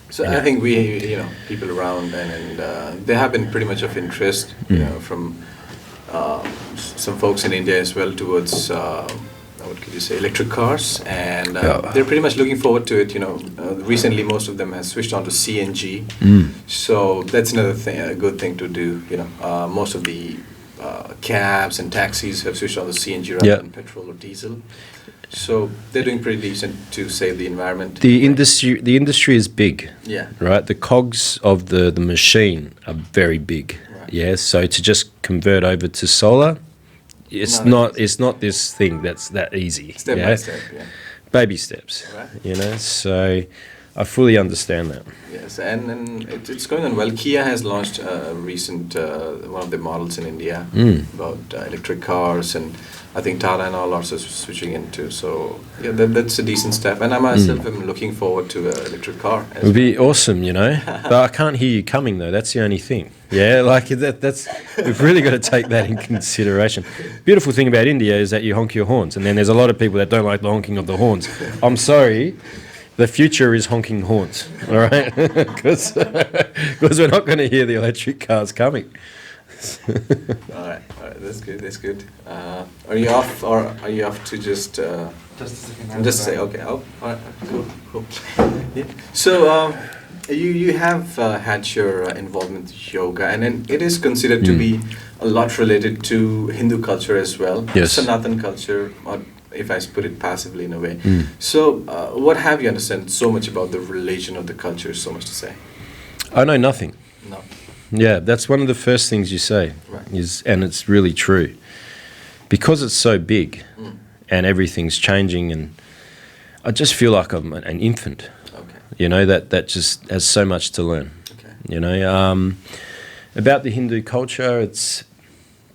So I think we, people around and there have been pretty much of interest, from some folks in India as well towards, what could you say, electric cars, and they're pretty much looking forward to it. Recently most of them have switched on to CNG, so that's another thing, a good thing to do. Most of the cabs and taxis have switched on to CNG rather than petrol or diesel. So they're doing pretty decent to save the environment. The industry is big. Yeah. Right. The cogs of the machine are very big. Right. Yeah. So to just convert over to solar, it's not this thing that's that easy. Step by step. Yeah. Baby steps. Right. You know. So I fully understand that. Yes, and it's going on well. Kia has launched a recent one of the models in India about electric cars, and I think Tata and all are also switching into. So yeah, that's a decent step. And I myself am looking forward to an electric car. It would be awesome, you know. But I can't hear you coming though. That's the only thing. Yeah, like that's we've really got to take that in consideration. Beautiful thing about India is that you honk your horns, and then there's a lot of people that don't like the honking of the horns. I'm sorry. The future is honking horns, all right? Because we're not going to hear the electric cars coming. All right, that's good. Are you off, or are you off to just? Just a second. Just say okay. Oh, all right, cool. Yeah. So you have had your involvement with yoga, and then it is considered to be a lot related to Hindu culture as well. Yes. Sanatan culture, or if I put it passively in a way. So what have you understand so much about the religion of the culture? So much to say. I know nothing. No. Yeah, that's one of the first things you say, Right. and it's really true. Because it's so big and everything's changing, and I just feel like I'm an infant, Okay. you know, that just has so much to learn. Okay. You know, about the Hindu culture,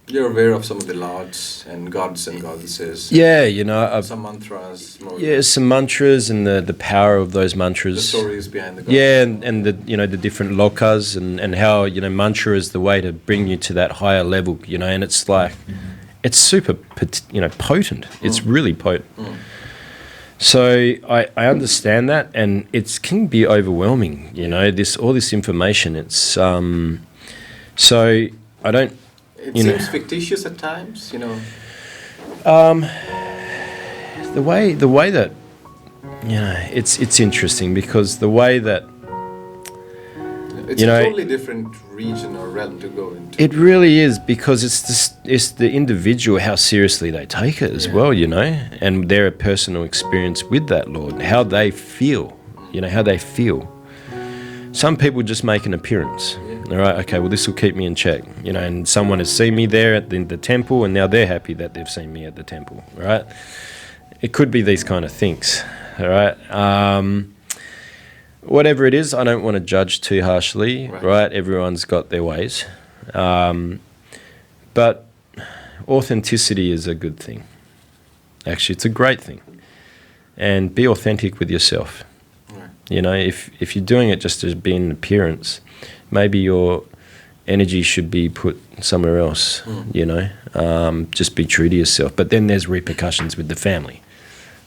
You're aware of some of the lords and gods and goddesses. yeah, you know, Some mantras. More some mantras and the power of those The mantras. stories behind the gods. Yeah, and the the different lokas and how mantra is the way to bring you to that higher level, and it's like it's super potent. It's really potent. So I understand that, and it can be overwhelming. All this information. It's so I don't. It seems fictitious at times. The way that it's interesting because the way that it's a totally different region or realm to go into. it really is, because it's the individual, how seriously they take it as well, and their personal experience with that Lord, how they feel, how they feel. Some people just make an appearance. All right, okay, well, this will keep me in check, and someone has seen me there at the temple, and now they're happy that they've seen me at the temple, all right? It could be these kind of things, all right? Whatever it is, I don't want to judge too harshly, right? Everyone's got their ways. But authenticity is a good thing. Actually, it's a great thing. And be authentic with yourself. If you're doing it just as being an appearance, maybe your energy should be put somewhere else, just be true to yourself. But then there's repercussions with the family,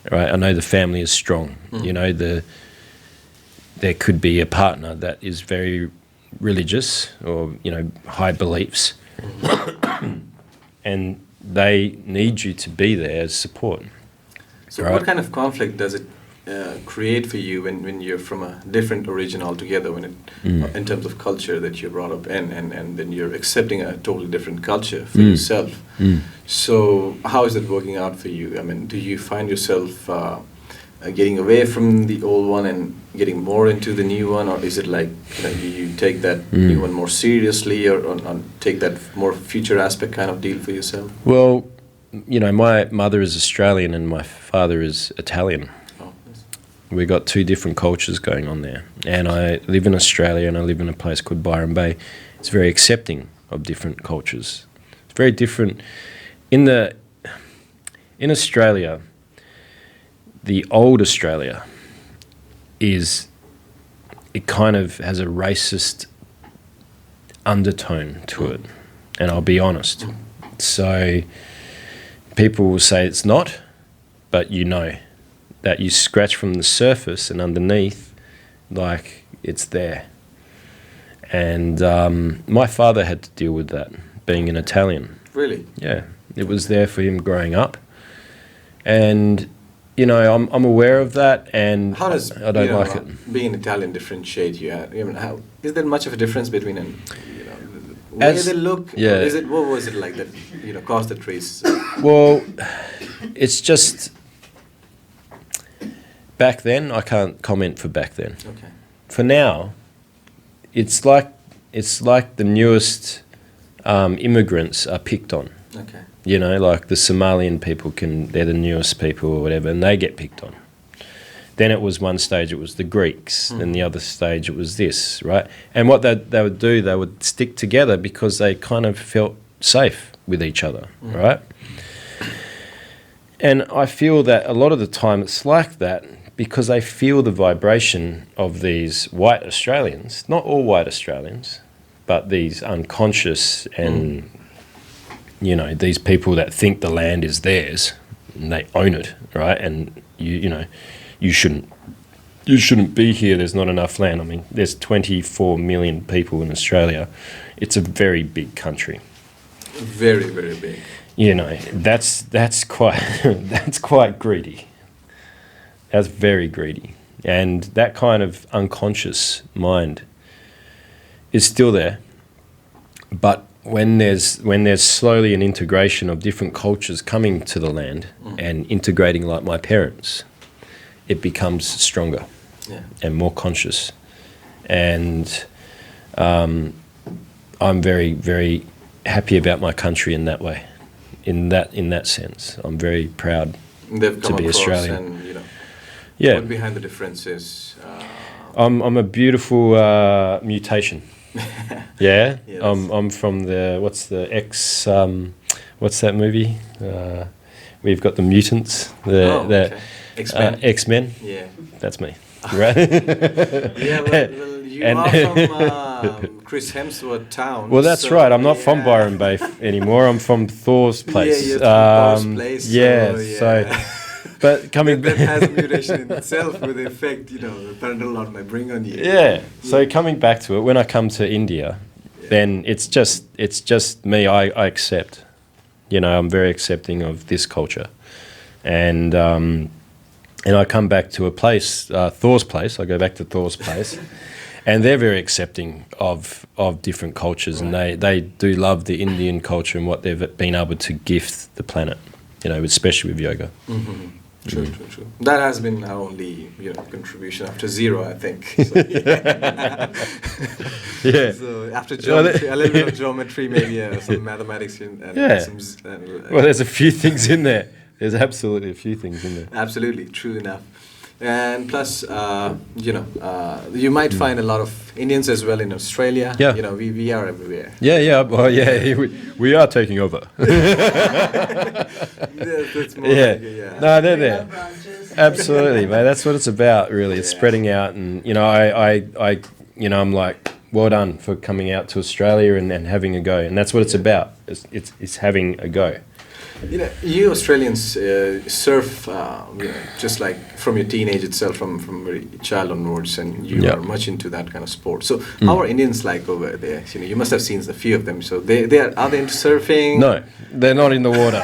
right? I know the family is strong. There could be a partner that is very religious or, high beliefs, and they need you to be there as support. So what kind of conflict does it create for you when you're from a different origin altogether, in terms of culture that you're brought up in, and then you're accepting a totally different culture for yourself? So how is it working out for you? I mean, do you find yourself getting away from the old one and getting more into the new one, or is it like you take that new one more seriously, or take that more future aspect kind of deal for yourself? Well, my mother is Australian and my father is Italian. We got two different cultures going on there, and I live in Australia and I live in a place called Byron Bay. It's very accepting of different cultures. It's very different. In Australia, the old Australia it kind of has a racist undertone to it, and I'll be honest. So people will say it's not, but that you scratch from the surface and underneath, like it's there. And my father had to deal with that, being an Italian. Really? Yeah, it was there for him growing up. And, I'm aware of that, and how does, I don't like it. Being Italian differentiate you? How is there much of a difference between the way they look? Yeah. What was it like that, caused the trace? Well, it's just back then, I can't comment for back then. Okay. For now, it's like the newest immigrants are picked on. Okay. You know, like the Somalian people they're the newest people or whatever, and they get picked on. Then it was one stage it was the Greeks, and the other stage it was this, right? And what they would do, they would stick together because they kind of felt safe with each other, right? And I feel that a lot of the time it's like that because they feel the vibration of these white Australians, not all white Australians, but these unconscious and, you know, these people that think the land is theirs and they own it, right? And, you know, you shouldn't be here, there's not enough land. I mean, there's 24 million people in Australia. It's a very big country. Very, very big. You know, that's quite that's quite greedy. That's very greedy. And that kind of unconscious mind is still there. But when there's slowly an integration of different cultures coming to the land and integrating like my parents, it becomes stronger and more conscious. And I'm very, very happy about my country in that way. In that sense, I'm very proud to be Australian. And, you know, what behind the differences? I'm a beautiful mutation. Yeah, Yes. I'm from what's that movie? We've got the mutants. X-Men. X-Men. Yeah. That's me, right? Yeah, well, you are from Chris Hemsworth town. Well, that's right. I'm not from Byron Bay anymore. I'm from Thor's place. Yeah, you're from Thor's place. So but coming that has a mutation in itself with the effect, you know, the parental lot might bring on you. Yeah. So coming back to it, when I come to India, then it's just me. I accept. You know, I'm very accepting of this culture, and I come back to a place, Thor's place. I go back to Thor's place, and they're very accepting of different cultures, and they do love the Indian culture and what they've been able to gift the planet. You know, especially with yoga. Mm-hmm. True. That has been our only, you know, contribution after zero, I think. So, Yeah. So after geometry, a little bit of geometry, maybe some mathematics, and some. Well, there's a few things in there. There's absolutely a few things in there. Absolutely, true enough. And plus, you know, you might find a lot of Indians as well in Australia. Yeah. You know, we are everywhere. Yeah. Well, yeah, we are taking over. That's more like it, No, they're there. Absolutely, mate. That's what it's about, really. It's spreading out, and you know, I you know, I'm like, well done for coming out to Australia and having a go, and that's what it's about. It's having a go. You know, you Australians surf, you know, just like from your teenage itself, from very child onwards, and you are much into that kind of sport. So, how are Indians like over there? You know, you must have seen a few of them. So, are they into surfing? No, they're not in the water.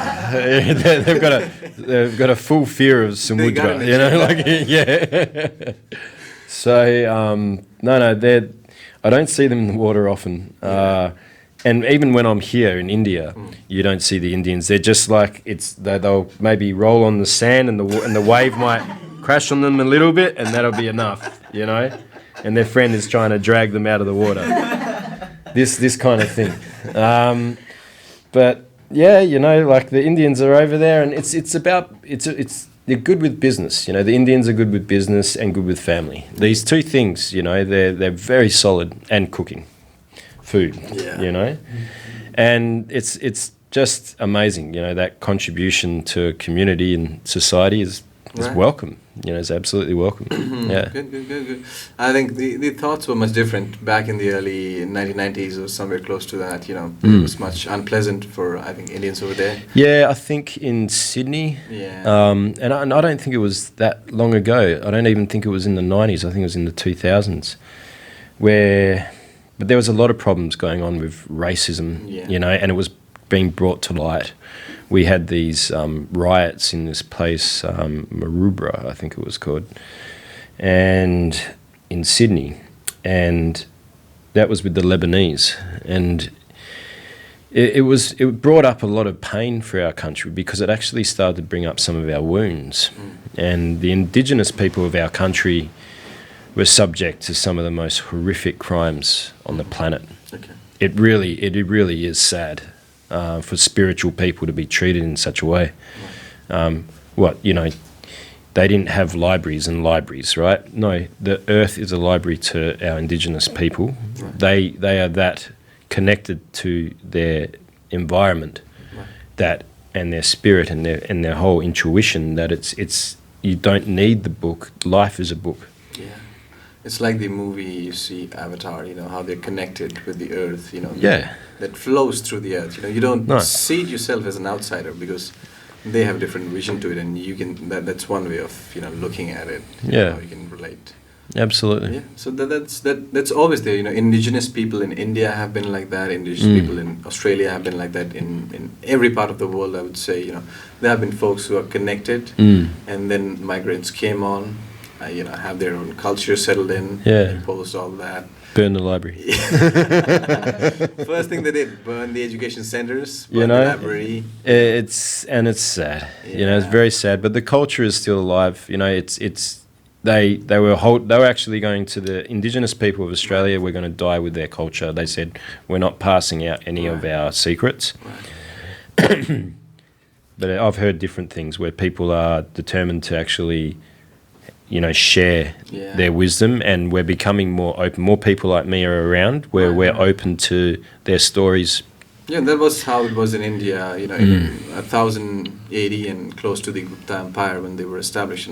they've got a full fear of samudra. You know, like yeah. So no, I don't see them in the water often. And even when I'm here in India, you don't see the Indians. They're just like they'll maybe roll on the sand, and the wave might crash on them a little bit, and that'll be enough, you know. And their friend is trying to drag them out of the water. This kind of thing. But yeah, you know, like the Indians are over there, and they're good with business. You know, the Indians are good with business and good with family. These two things, you know, they're very solid, and cooking. Food, you know, and it's just amazing, you know, that contribution to community and society is welcome, you know, it's absolutely welcome. Yeah. Good. I think the thoughts were much different back in the early 1990s or somewhere close to that, you know. It was much unpleasant for, I think, Indians over there. Yeah, I think in Sydney, and I don't think it was that long ago. I don't even think it was in the 90s. I think it was in the 2000s, but there was a lot of problems going on with racism, you know, and it was being brought to light. We had these riots in this place, Maroubra, I think it was called, and in Sydney, and that was with the Lebanese. And, it brought up a lot of pain for our country because it actually started to bring up some of our wounds. And the indigenous people of our country were subject to some of the most horrific crimes on the planet. Okay. It really is sad for spiritual people to be treated in such a way. They didn't have libraries and libraries, right? No, the earth is a library to our indigenous people. Right. They are that connected to their environment, and their spirit and their whole intuition that it's you don't need the book. Life is a book. Yeah, it's like the movie you see Avatar. How they're connected with the earth. That flows through the earth. You don't see it yourself as an outsider because they have a different vision to it, and you can. That's one way of looking at it. How you can relate. Absolutely. Yeah. So that's always there. Indigenous people in India have been like that. Indigenous people in Australia have been like that. In every part of the world, I would say. There have been folks who are connected, and then migrants came on. Have their own culture settled in. Imposed all that. Burn the library. First thing they did, burn the education centers, burn the library. It's sad. It's very sad. But the culture is still alive. They were actually going to the indigenous people of Australia. We're going to die with their culture. They said we're not passing out any of our secrets. Right. But I've heard different things where people are determined to actually, share their wisdom, and we're becoming more open. More people like me are around where we're open to their stories. Yeah, that was how it was in India. In 1080 and close to the Gupta Empire when they were established.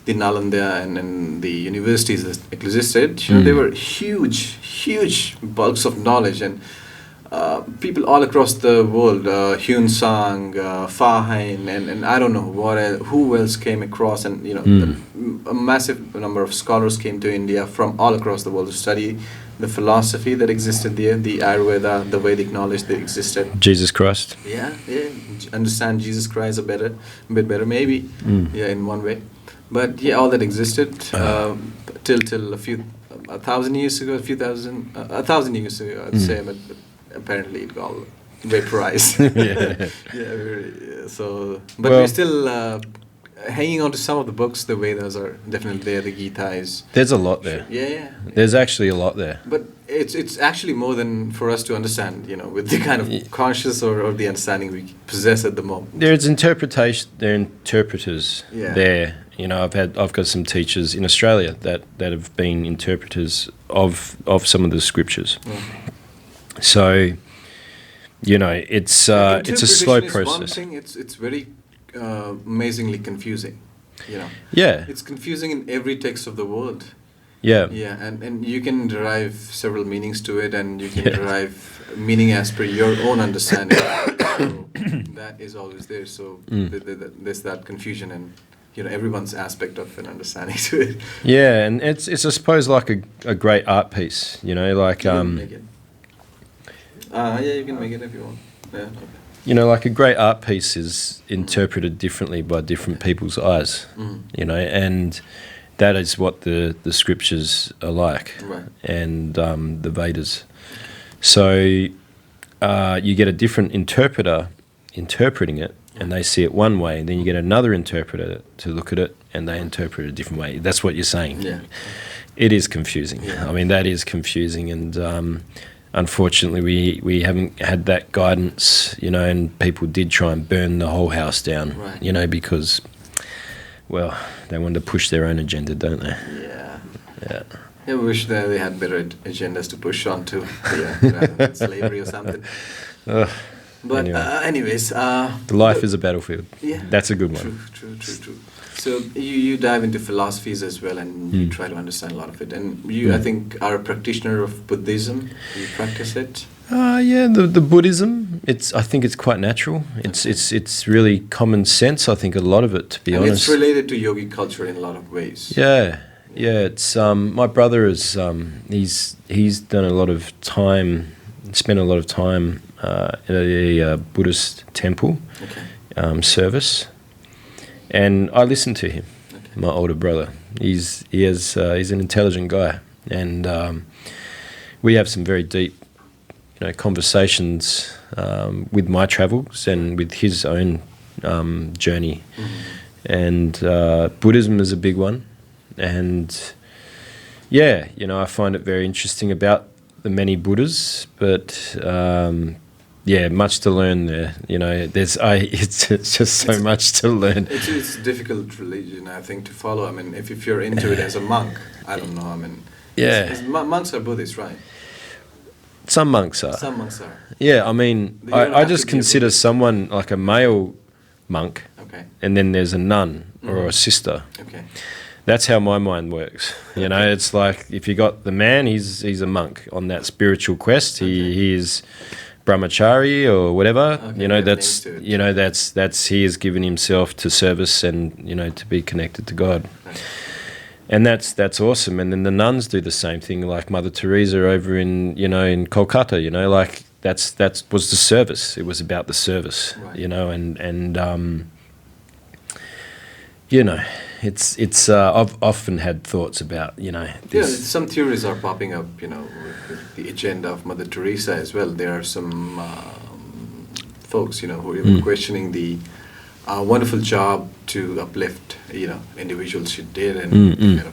The Nalanda and the universities that existed, they were huge bulks of knowledge, and people all across the world, Hyun Sang, Fa Hein, and I don't know who else came across, and a massive number of scholars came to India from all across the world to study the philosophy that existed there, the Ayurveda, the Vedic knowledge that existed. Jesus Christ. Yeah, understand Jesus Christ a bit better, maybe. In one way. But all that existed till a thousand years ago, I'd say, but apparently it got vaporized. But we're still hanging on to some of the books. The Vedas are definitely there. The Gita is. There's a lot there. Yeah. There's actually a lot there. But it's actually more than for us to understand. With the kind of conscious or the understanding we possess at the moment. There's interpretation. There are interpreters there. I've got some teachers in Australia that have been interpreters of some of the scriptures. So, it's a slow process. One thing, it's very amazingly confusing. Yeah. It's confusing in every text of the world. Yeah. Yeah, and you can derive several meanings to it, and you can derive meaning as per your own understanding. So that is always there. So there's that confusion and. Everyone's aspect of an understanding to it. Yeah, and it's I suppose like a great art piece, like you can make it. You can make it if you want. Yeah. Okay. Like a great art piece is interpreted differently by different people's eyes. And that is what the scriptures are like, and the Vedas. So you get a different interpreter interpreting it. And they see it one way, and then you get another interpreter to look at it, and they interpret it a different way. That's what you're saying. Yeah. It is confusing. Yeah. I mean, that is confusing, and unfortunately, we haven't had that guidance, and people did try and burn the whole house down, because, well, they wanted to push their own agenda, don't they? Yeah. Yeah. I wish they had better agendas to push on to, slavery or something. But anyways, life is a battlefield. Yeah, that's a good one. True. So you dive into philosophies as well, and you try to understand a lot of it. And you, I think, are a practitioner of Buddhism. Do you practice it? Yeah, the Buddhism. I think it's quite natural. It's really common sense. I think a lot of it, to be honest. It's related to yogic culture in a lot of ways. Yeah. It's my brother is he's done a lot of time. Spent a lot of time in a Buddhist temple service, and I listen to him. My older brother, he's an intelligent guy, and we have some very deep conversations with my travels and with his own journey. And Buddhism is a big one. And yeah, I find it very interesting about the many Buddhas, but much to learn there. It's just so much to learn. It's a difficult religion, I think, to follow. I mean, if you're into it as a monk, I don't know. I mean, monks are Buddhists, right? Some monks are. Some monks are. Yeah, I mean, I just consider someone like a male monk, and then there's a nun or a sister. Okay. That's how my mind works. It's like if you got the man, he's a monk on that spiritual quest. He is brahmachari or whatever. That's he has given himself to service and to be connected to God. Right. And that's awesome. And then the nuns do the same thing, like Mother Teresa over in in Kolkata. Like that was the service. It was about the service. Right. It's I've often had thoughts about some theories are popping up with the agenda of Mother Teresa as well. There are some folks who are even questioning the wonderful job to uplift individuals she did, and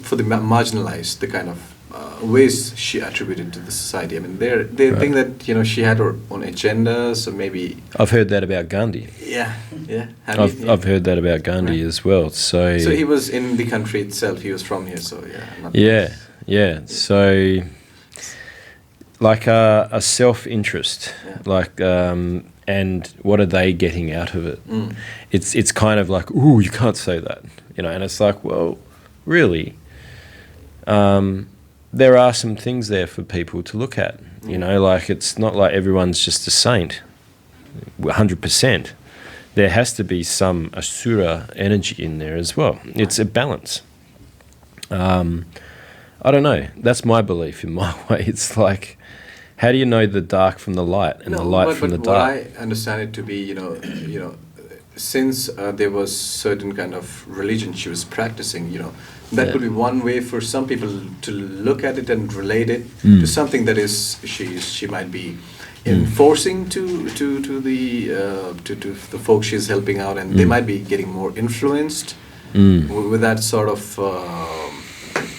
for the marginalized, the kind of ways she attributed to the society. I mean, they think that she had her own agenda, so maybe I've heard that about Gandhi. Yeah. I've heard that about Gandhi as well. So he was in the country itself. He was from here, so yeah. So like a self-interest, like and what are they getting out of it? It's kind of like, ooh, you can't say that, and it's like, well, really. There are some things there for people to look at, like it's not like everyone's just a saint, 100%. There has to be some asura energy in there as well. It's a balance. I don't know. That's my belief in my way. It's like, how do you know the dark from the light and the light from the dark? What I understand it to be, since there was certain kind of religion she was practicing, that could be one way for some people to look at it and relate it to something that is she might be enforcing to the folks she's helping out, and they might be getting more influenced with that sort of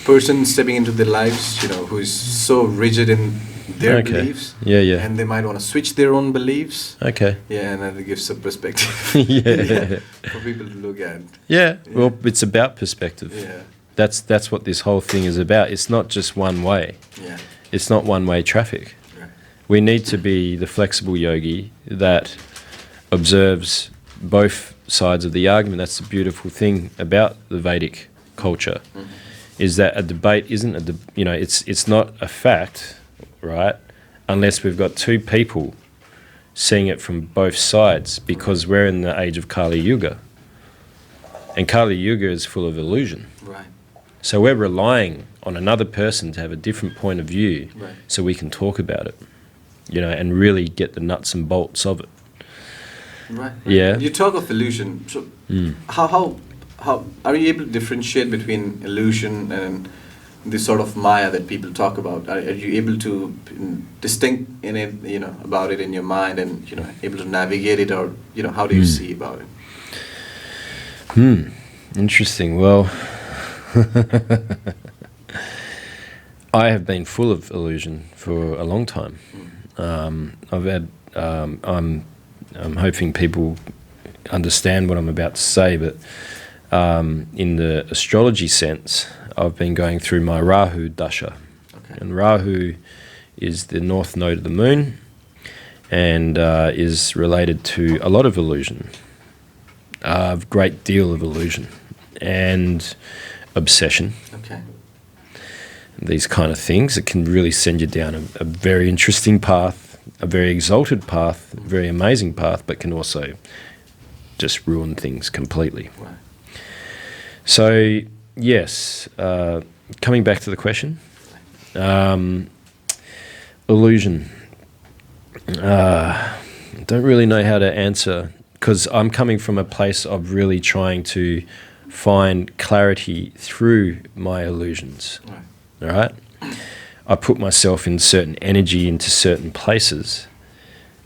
person stepping into their lives, who is so rigid in their beliefs. And they might want to switch their own beliefs. Okay. Yeah, and that gives a perspective. For people to look at. Yeah. Well, it's about perspective. Yeah. That's what this whole thing is about. It's not just one way. Yeah. It's not one-way traffic. Right. We need to be the flexible yogi that observes both sides of the argument. That's the beautiful thing about the Vedic culture, is that a debate isn't it's not a fact, right? Unless we've got two people seeing it from both sides, because we're in the age of Kali Yuga. And Kali Yuga is full of illusion. Right. So we're relying on another person to have a different point of view, so we can talk about it, and really get the nuts and bolts of it. Right. Yeah. You talk of illusion. So how are you able to differentiate between illusion and the sort of Maya that people talk about? Are you able to distinct in it, about it in your mind, and able to navigate it, or how do you see about it? Interesting. Well, I have been full of illusion for a long time. I've had. I'm hoping people understand what I'm about to say, but in the astrology sense, I've been going through my Rahu Dasha. Okay. And Rahu is the north node of the moon, and is related to a lot of illusion, a great deal of illusion, and obsession. Okay. These kind of things, it can really send you down a very interesting path, a very exalted path, a very amazing path, but can also just ruin things completely. Right. So, yes, coming back to the question, illusion. I don't really know how to answer, because I'm coming from a place of really trying to find clarity through my illusions. Right. All right? I put myself in certain energy into certain places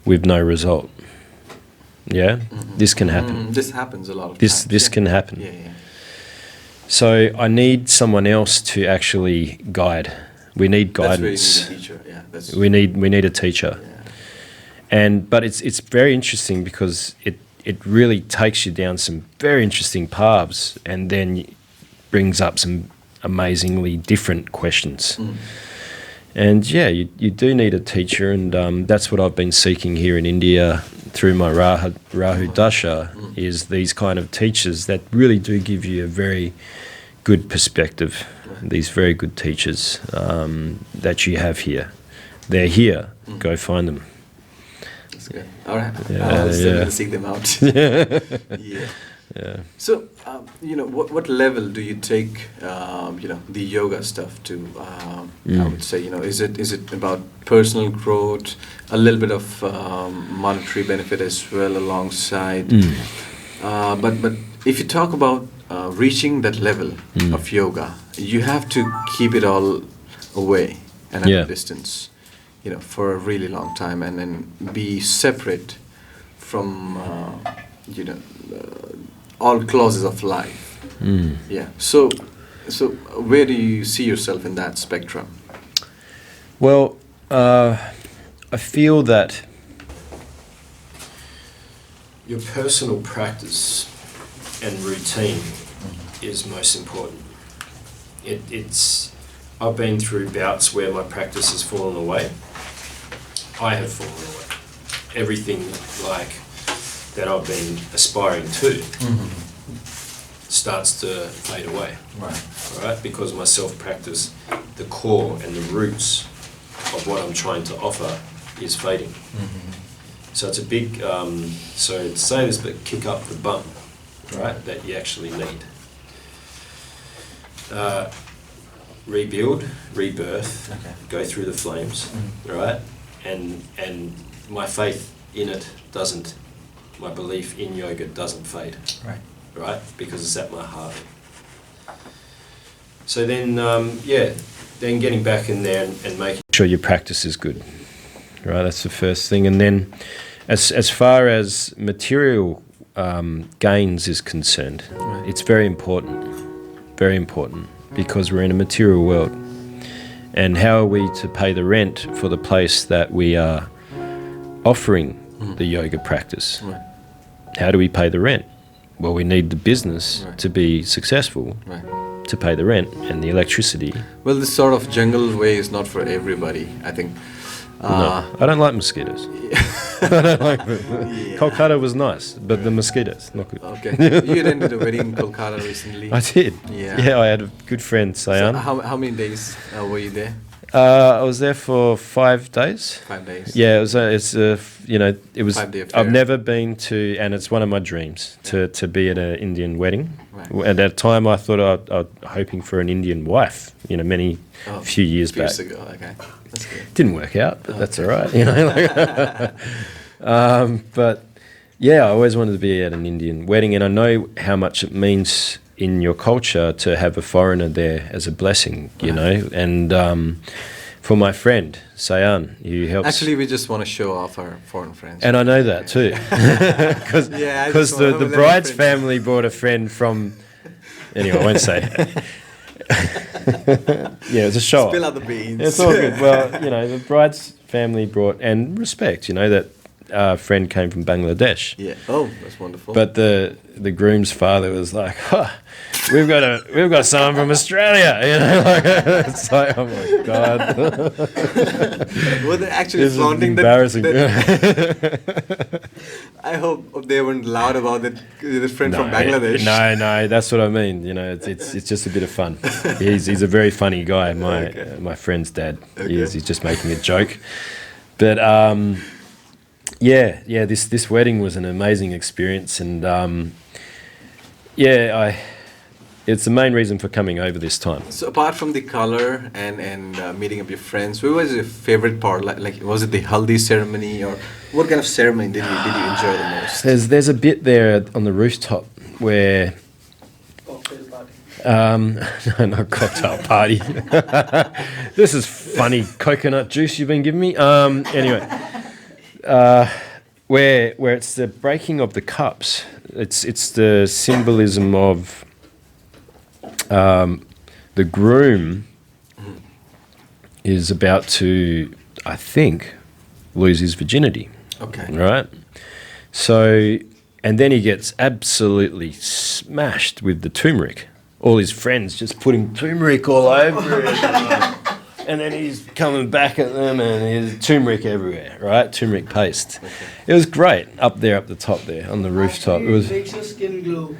with no result. Yeah, this can happen. This happens a lot of times. This can happen. Yeah. So I need someone else to actually guide. We need guidance. That's where you need a teacher. Yeah, We need a teacher. Yeah. But it's very interesting because it really takes you down some very interesting paths and then brings up some amazingly different questions. And yeah, you do need a teacher, and that's what I've been seeking here in India through my Rahu Dasha, is these kind of teachers that really do give you a very good perspective. These very good teachers that you have here. They're here. Go find them. That's good. All right. Yeah, I'll still seek them out. Yeah. So, what level do you take, the yoga stuff to? I would say, is it about personal growth, a little bit of monetary benefit as well alongside? But if you talk about reaching that level of yoga, you have to keep it all away and at a distance, for a really long time, and then be separate from, all clauses of life. Yeah. So where do you see yourself in that spectrum? Well, I feel that your personal practice and routine is most important. I've been through bouts where my practice has fallen away. I have fallen away. Everything that I've been aspiring to starts to fade away. Right? Because my self-practice, the core and the roots of what I'm trying to offer is fading. So it's a big, so to say this, but kick up the bum, right, that you actually need. Rebuild, rebirth, go through the flames, right? And my faith in it doesn't, my belief in yoga doesn't fade, right? Because it's at my heart. So then, then getting back in there and making sure your practice is good, right? That's the first thing. And then as far as material gains is concerned, it's very important, because we're in a material world. And how are we to pay the rent for the place that we are offering the yoga practice? How do we pay the rent? Well, we need the business to be successful, to pay the rent and the electricity. Well, this sort of jungle way is not for everybody, I think. No, I don't like mosquitoes. I don't like them. Kolkata was nice, but the mosquitoes, not good. Okay. You attended a wedding in Kolkata recently. I did. Yeah, I had a good friend, Sayan. So how many days were you there? I was there for 5 days. 5 days. Yeah, it was. It was. 5-day affair. I've never been to, and it's one of my dreams to be at an Indian wedding. At that time, I thought I was hoping for an Indian wife. Few years back. Years ago. Okay, that's good. Didn't work out, but that's all right. But yeah, I always wanted to be at an Indian wedding, and I know how much it means in your culture to have a foreigner there as a blessing, and for my friend Sayan, who helps. Actually, we just want to show off our foreign friends. And I know that too, because the bride's family brought a friend from. Anyway, I won't say. Yeah, it's a show. Spill out the beans. It's all good. Well, the bride's family brought, and respect, that friend came from Bangladesh. Yeah. Oh, that's wonderful. But the groom's father was like, we've got someone from Australia. It's like, oh my god. Were they actually flaunting that? Embarrassing. I hope they weren't loud about the friend from Bangladesh. No, that's what I mean. It's just a bit of fun. He's a very funny guy. My friend's dad. Okay. He's just making a joke. But this wedding was an amazing experience, and it's the main reason for coming over this time. So apart from the color and meeting up your friends, what was your favorite part? Like was it the haldi ceremony, or what kind of ceremony did you enjoy the most? There's a bit there on the rooftop where No, not cocktail party. This is funny coconut juice you've been giving me. Anyway, where it's the breaking of the cups. It's the symbolism of the groom is about to, I think, lose his virginity. Okay. Right? So, and then he gets absolutely smashed with the turmeric. All his friends just putting turmeric all over it. And then he's coming back at them and there's turmeric everywhere, right? Turmeric paste. Okay. It was great up there, up the top there on the rooftop. It makes your skin glow.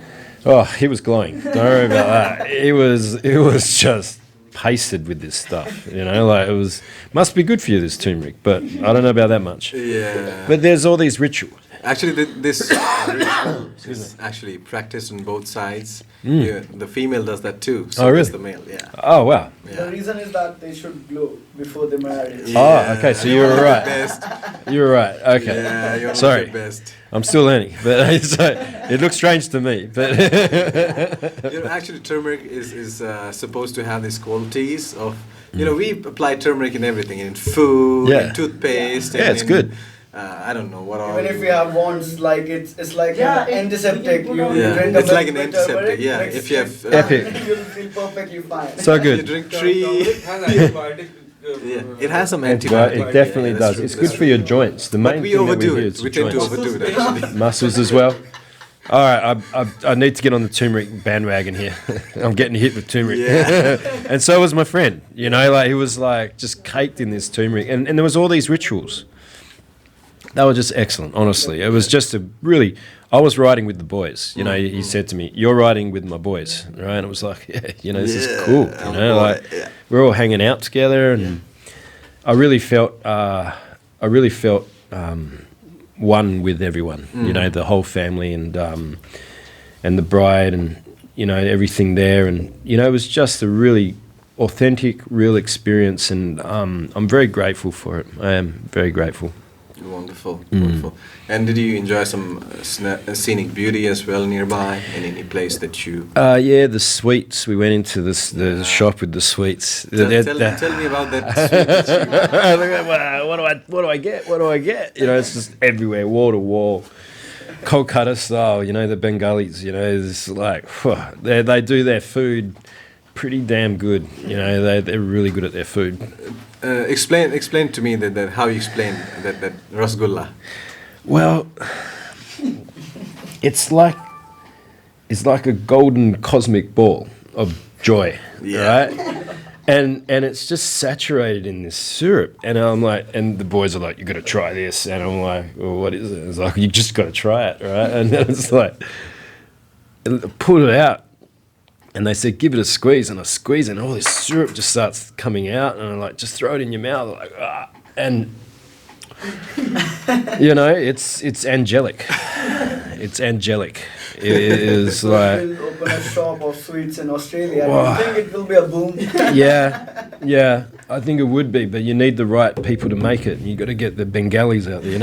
Oh, he was glowing. Don't worry about that. It was just pasted with this stuff, like it must be good for you, this turmeric, but I don't know about that much. Yeah. But there's all these rituals. Actually, this ritual is actually practiced on both sides. Yeah, the female does that too. So really? does the male, yeah. Oh, wow. Yeah. The reason is that they should glow before they marry. Yeah. Oh, okay, so you were right. Best. You were right, okay. Yeah, you're sorry. the best. I'm still learning, but it looks strange to me. But actually, turmeric is supposed to have these qualities of, we apply turmeric in everything, in food, in toothpaste. Yeah, it's good. I don't know what all. Even if we have wands, like it's like an antiseptic. You drink it's like an antiseptic. Yeah, if you have epic, you'll feel perfectly fine. So good. You drink 3. Yeah, it has some antibiotic. It definitely does. It's good for your joints. The main thing that we hear is we tend to joints. overdo it, actually. Muscles as well. All right, I need to get on the turmeric bandwagon here. I'm getting hit with turmeric. Yeah. And so was my friend. He was like just caked in this turmeric. And there was all these rituals. They were just excellent, honestly. It was just I was riding with the boys. He said to me, "You're riding with my boys," right? And it was like, this is cool. We're all hanging out together, and I really felt one with everyone. The whole family and the bride, and everything there, and it was just a really authentic, real experience, and I'm very grateful for it. I am very grateful. Wonderful, wonderful. And did you enjoy some scenic beauty as well nearby? In any place that you? Yeah, the sweets. We went into the shop with the sweets. Tell me about that sweet. What do I get? What do I get? It's just everywhere, wall to wall. Kolkata style, the Bengalis. It's like they do their food pretty damn good. They're really good at their food. Explain to me that how you explain that rasgulla. Well, it's like a golden cosmic ball of joy, right? And it's just saturated in this syrup, and I'm like, and the boys are like, "You got to try this," and I'm like, "Well, what is it?" It's like, "You just got to try it, right?" And then it's like, pull it out. And they said, give it a squeeze, and I squeeze, and all this syrup just starts coming out, and I'm like, just throw it in your mouth, like, and it's angelic. It's angelic. It is like. Open a shop of sweets in Australia. Do you think it will be a boom? Yeah, I think it would be, but you need the right people to make it. You got to get the Bengalis out there,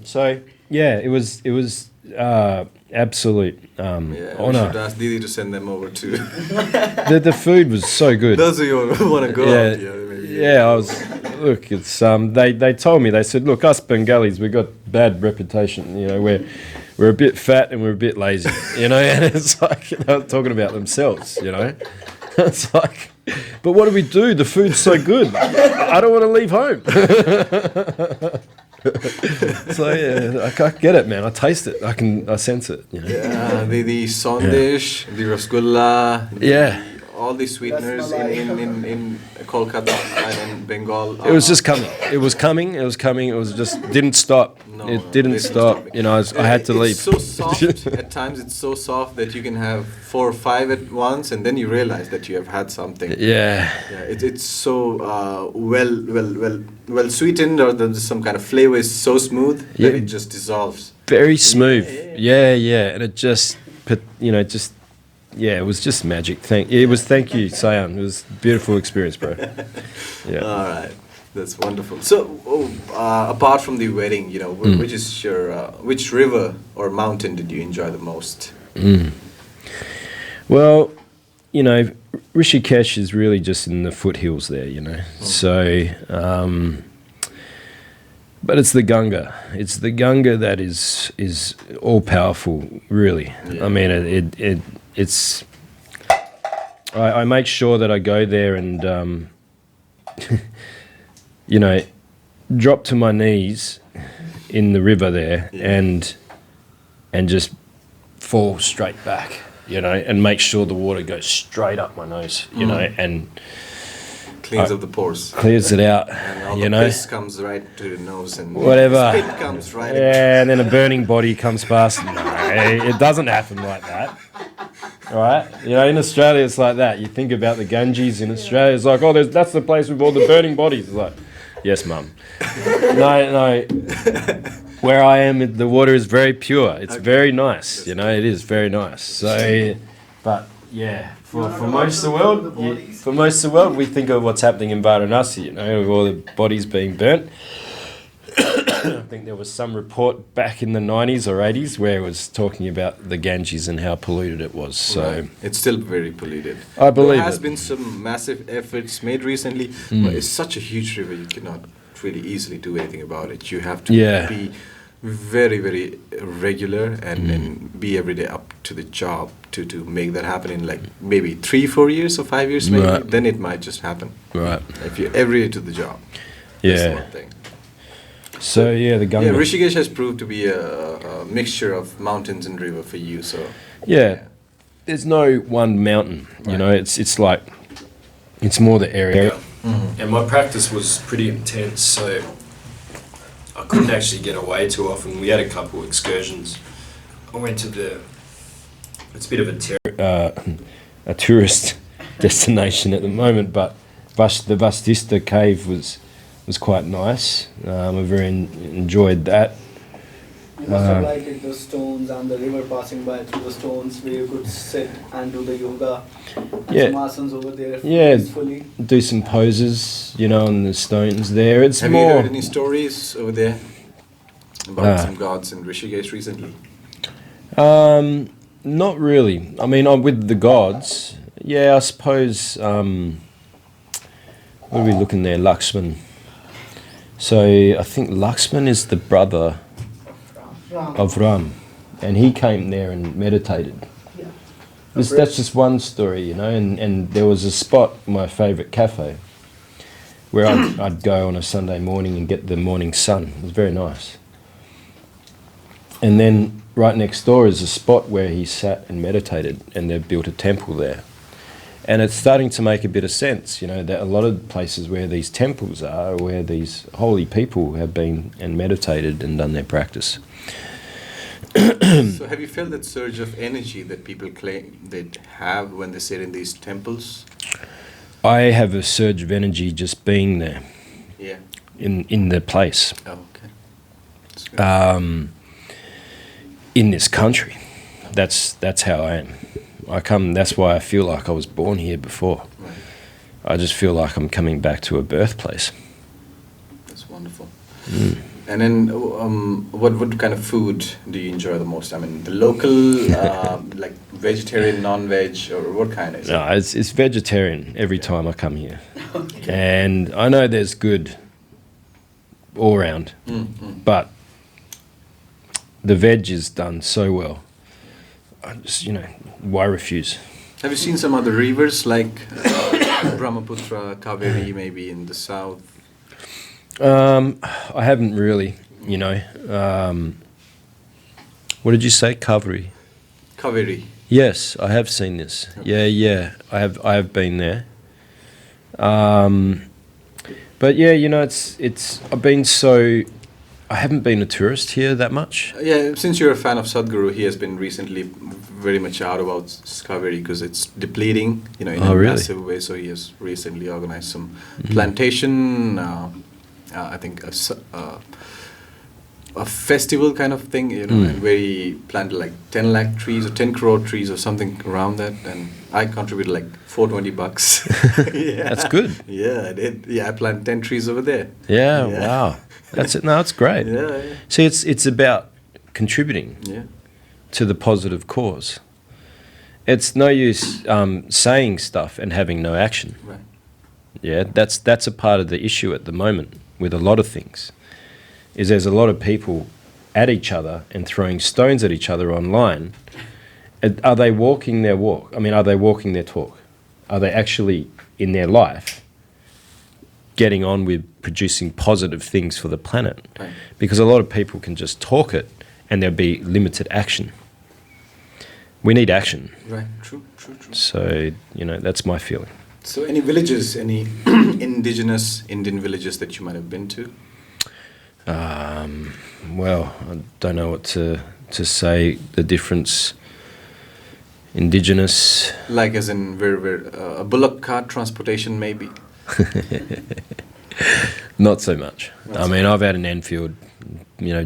So yeah, it was. Absolute honor. We should ask Didi to send them over too. The food was so good. Those of you who want to go out, I was. Look, it's They told me, they said, look, us Bengalis, we got bad reputation. We're a bit fat and we're a bit lazy. And it's like they were talking about themselves. It's like, but what do we do? The food's so good. I don't want to leave home. So yeah, I get it, man. I taste it. I sense it. Yeah, the sandesh, the rasgulla. All the sweeteners in Kolkata and in Bengal. It was just coming. It was coming. It was just didn't stop. It didn't stop. I had to leave. It's so soft. At times it's so soft that you can have 4 or 5 at once, and then you realize that you have had something. Yeah. It's so well sweetened, or there's some kind of flavor is so smooth that it just dissolves. Very smooth. Yeah. And it just, it was just magic. Thank you, Sayan. It was a beautiful experience, bro. Yeah. All right. That's wonderful. So, apart from the wedding, which river or mountain did you enjoy the most? Well, you know, Rishikesh is really just in the foothills there, you know. So, but it's the Ganga. It's the Ganga that is all powerful, really. Yeah. I mean, it's. I make sure that I go there and, you know, drop to my knees in the river there and just fall straight back, you know, and make sure the water goes straight up my nose, you know, and Cleans up the pores. clears it out, And all you the know. piss comes right to the nose and Whatever. spit comes right. Yeah, and then a burning body comes past. No, it doesn't happen like that. All right? You know, in Australia, it's like that. You think about the Ganges in Australia, it's like, oh, that's the place with all the burning bodies. It's like, yes, mum. No. Where I am, the water is very pure. It's very nice. You know, it is very nice. So, but yeah, for most of the world, we think of what's happening in Varanasi. You know, with all the bodies being burnt. I think there was some report back in the 90s or 80s where it was talking about the Ganges and how polluted it was. So Right. It's still very polluted. I believe There has it. been some massive efforts made recently, but it's such a huge river, you cannot really easily do anything about it. You have to Yeah. be very, very regular and be every day up to the job to make that happen in like maybe 3-4 years or 5 years maybe. Right. Then it might just happen. right, If you're every day to the job. That's yeah. one thing. So yeah, the Ganga. Yeah, Rishikesh has proved to be a mixture of mountains and river for you. So Yeah, there's no one mountain. You Right. know, it's like it's more the area. And my practice was pretty intense, so I couldn't actually get away too often. We had a couple excursions. I went to it's a bit of a tourist destination at the moment, but the Vastista cave was quite nice. I very enjoyed that. You must have liked it, the stones and the river passing by through the stones where you could sit and do the yoga. Yeah. Some asanas over there Yeah. peacefully. Do some poses, you know, on the stones there. It's have you more. heard any stories over there about Ah. some gods in Rishikesh recently? Not really. I mean, I'm with the gods. Yeah, I suppose. What are we looking there? Lakshman. So I think Lakshman is the brother of Ram, and he came there and meditated. Yeah. That's just one story, you know. And there was a spot, my favourite cafe, where I'd go on a Sunday morning and get the morning sun. It was very nice. And then right next door is a spot where he sat and meditated, and they've built a temple there. And it's starting to make a bit of sense, you know, that a lot of places where these temples are, where these holy people have been and meditated and done their practice. So have you felt that surge of energy that people claim they have when they sit in these temples? I have a surge of energy just being there, Yeah. in the place, Oh, okay. That's good. in this country. That's how I am. That's why I feel like I was born here before. Right. I just feel like I'm coming back to a birthplace. That's wonderful. And then, what kind of food do you enjoy the most? I mean, the local, like vegetarian, non-veg, or what kind is it? No, it's vegetarian every time I come here. And I know there's good all round, but the veg is done so well. I just, you know, why refuse? Have you seen some other rivers like Brahmaputra, Kaveri, maybe in the south? I haven't really, you know. What did you say, Kaveri? Kaveri. Yes, I have seen this. Yeah, I have been there. But yeah, you know, I haven't been a tourist here that much. Yeah, since you're a fan of Sadhguru, he has been recently very much out about Kaveri because it's depleting, you know, in a really? massive way. So he has recently organized some plantation, I think a festival kind of thing, you know, and where he planted like 10 lakh trees or 10 crore trees or something around that, and I contributed like $420. Yeah. That's good. Yeah, I did. Yeah, I planted 10 trees over there. Yeah, Yeah. wow. That's it. No, it's great. Yeah, See, it's about contributing yeah. to the positive cause. it's no use saying stuff and having no action. Right. Yeah, that's a part of the issue at the moment with a lot of things, is there's a lot of people at each other and throwing stones at each other online. Are they walking their walk? I mean, are they walking their talk? Are they actually, in their life, getting on with producing positive things for the planet? Right. Because a lot of people can just talk it and there'll be limited action. We need action. Right. True. So, that's my feeling. So any villages, any indigenous Indian villages that you might have been to? Well, I don't know what to say, the difference. Indigenous. Like as in where a bullock cart transportation maybe? Not so much. I've had an Enfield,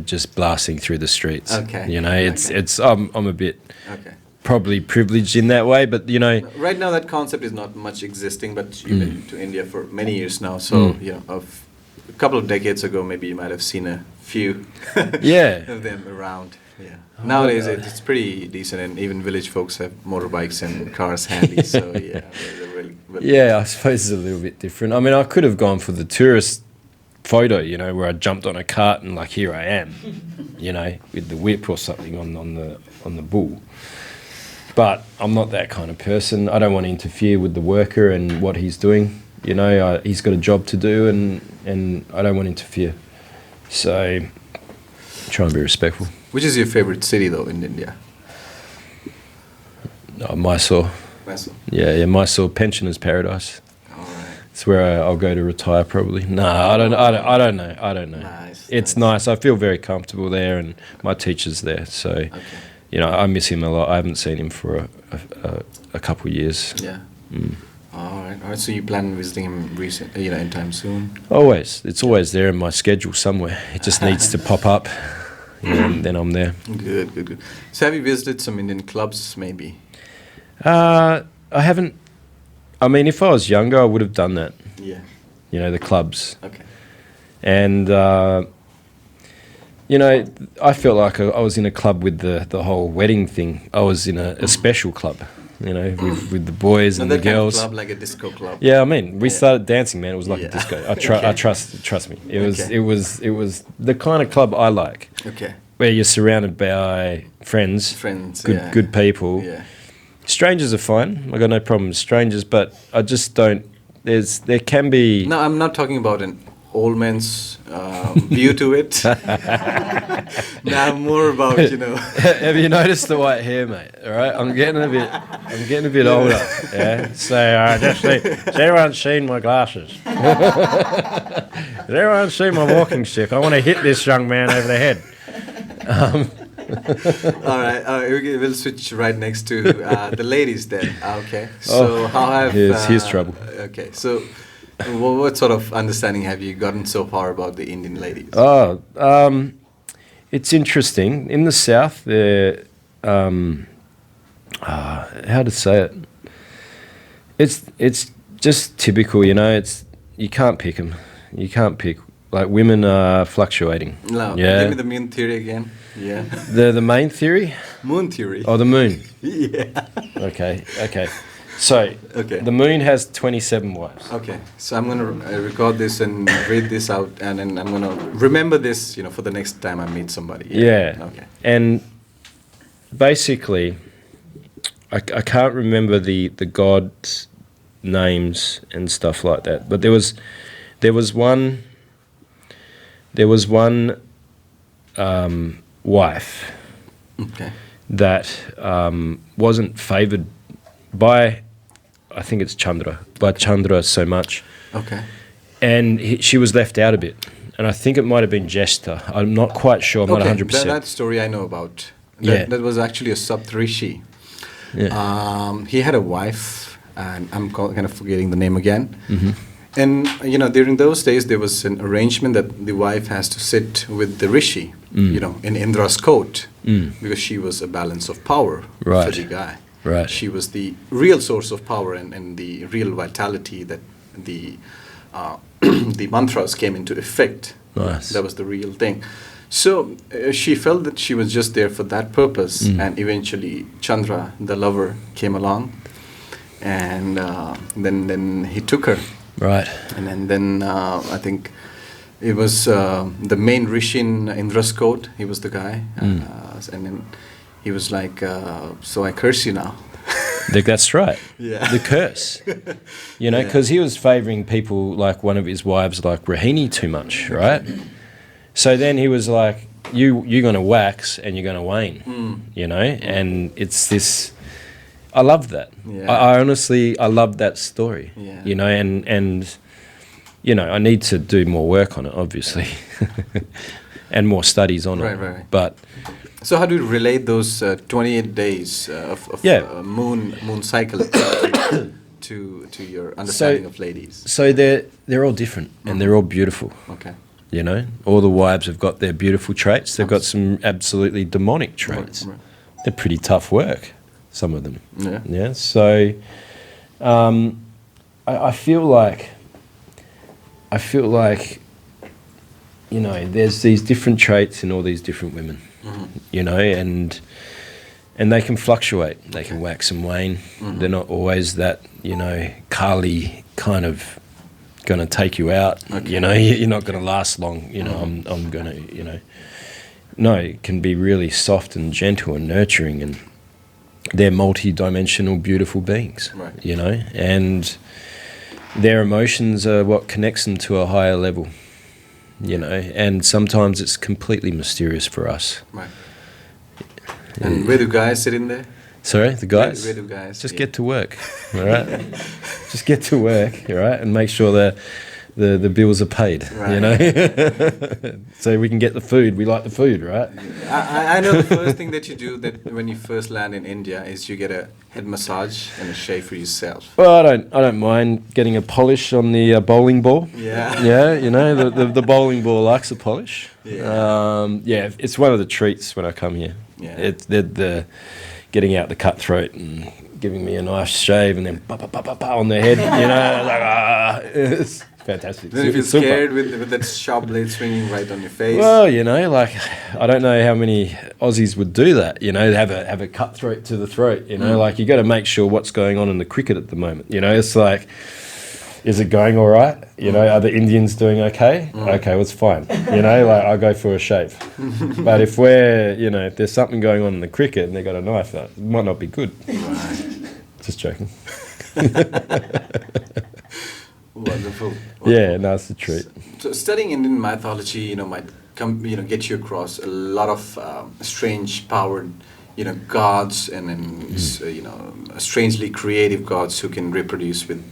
just blasting through the streets. Okay. It's I'm a bit okay. probably privileged in that way, but Right now that concept is not much existing, but you've been to India for many years now, so a couple of decades ago maybe you might have seen a few of them around. Yeah. Nowadays it's pretty decent, and even village folks have motorbikes and cars handy. So they're really. Yeah, I suppose it's a little bit different. I could have gone for the tourist photo, where I jumped on a cart and here I am, with the whip or something on the bull. But I'm not that kind of person. I don't want to interfere with the worker and what he's doing. He's got a job to do, and I don't want to interfere. So try and be respectful. Which is your favorite city though in India? Mysore. Mysore. Yeah, Mysore, pensioner's paradise. All right. It's where I'll go to retire probably. No, I don't know. Nice. It's nice. I feel very comfortable there, and my teacher's there. So, Okay. I miss him a lot. I haven't seen him for a couple of years. Yeah. All right. So you plan on visiting him anytime soon? Always. It's always there in my schedule somewhere. It just needs to pop up, and then I'm there. Good. So have you visited some Indian clubs maybe? I haven't. If I was younger, I would have done that. Yeah. The clubs. Okay. And, I felt like I was in a club with the whole wedding thing. I was in a special club, with the boys and the girls. Kind of club, like a disco club. Yeah, we started dancing, man. It was like a disco. Okay. Trust me. It was the kind of club I like. Okay. Where you're surrounded by friends, good people. Yeah. Strangers are fine. I got no problem with strangers, but I just don't. There can be. No, I'm not talking about an old man's view to it. Now more about Have you noticed the white hair, mate? All right, I'm getting a bit older. Yeah. So has everyone seen my glasses? Has everyone seen my walking stick? I want to hit this young man over the head. All right, we'll switch right next to the ladies then. Okay. So how have here's trouble. Okay. So what sort of understanding have you gotten so far about the Indian ladies? It's interesting. In the South, they're how to say it? It's just typical, It's you can't pick them. You can't pick. Like women are fluctuating. No. Yeah. Give me the moon theory again. Yeah. The main theory? Moon theory. Oh, the moon. Yeah. Okay. So the moon has 27 wives. Okay, so I'm gonna record this and read this out, and then I'm gonna remember this, for the next time I meet somebody. Yeah. Okay. And basically, I can't remember the gods' names and stuff like that, but there was one wife. Okay. That wasn't favoured by, I think it's Chandra, by Chandra so much. Okay. And she was left out a bit. And I think it might have been Jester. I'm not quite sure. I'm not 100%. That story I know about. That was actually a Saptarishi. Yeah. He had a wife, and I'm kind of forgetting the name again. Mm-hmm. And, during those days, there was an arrangement that the wife has to sit with the rishi, in Indra's court, because she was a balance of power for the guy. Right. She was the real source of power and the real vitality that the the mantras came into effect. Nice. That was the real thing. So she felt that she was just there for that purpose, and eventually Chandra, the lover, came along, and then he took her. Right. And then I think it was the main rishi in Indra's court. He was the guy, and then he was like, "So I curse you now." That's right. Yeah. The curse. You know, because he was favouring people like one of his wives, like Rahini, too much, right? So then he was like, you're going to wax and you're going to wane, you know? And it's this... I love that. Yeah. I honestly, I love that story, Yeah. you know, and, you know, I need to do more work on it, obviously, and more studies on it. Right. But... So how do you relate those 28 days of moon cycle to your understanding of ladies? So they're all different and they're all beautiful. Okay. You know, all the wives have got their beautiful traits. They've got some absolutely demonic traits. Right. They're pretty tough work, some of them. Yeah. Yeah. So I feel like, you know, there's these different traits in all these different women. You know, and they can fluctuate. They can wax and wane. They're not always that, you know, Kali kind of going to take you out. Okay. You know, you're not going to last long. You know, I'm going to, you know. No, it can be really soft and gentle and nurturing, and they're multi-dimensional, beautiful beings. Right. You know, and their emotions are what connects them to a higher level. You know, and sometimes it's completely mysterious for us. Right. And where do guys sit in there? Sorry, the guys? Where do guys? Just get to work, all right? Just get to work, all right? And make sure that the bills are paid, right. You know? So we can get the food. We like the food, right? I know the first thing that you do that when you first land in India is you get a head massage and a shave for yourself. Well, I don't mind getting a polish on the bowling ball. Yeah. Yeah, you know, the bowling ball likes a polish. Yeah. Yeah, it's one of the treats when I come here. Yeah. The getting out the cutthroat and giving me a nice shave and then on the head, you know, like, it's fantastic. Then if you're It's super. scared with that sharp blade swinging right on your face. Well, you know, like, I don't know how many Aussies would do that, you know, have a cutthroat to the throat, you know, like, you got to make sure what's going on in the cricket at the moment, you know, it's like, is it going all right? You know, are the Indians doing okay? Okay, well, it's fine. You know, like, I'll go for a shave. But if if there's something going on in the cricket and they got a knife, that might not be good. Just joking. Wonderful. Yeah, no, it's a treat. So studying Indian mythology, might get you across a lot of strange powered, gods and strangely creative gods who can reproduce with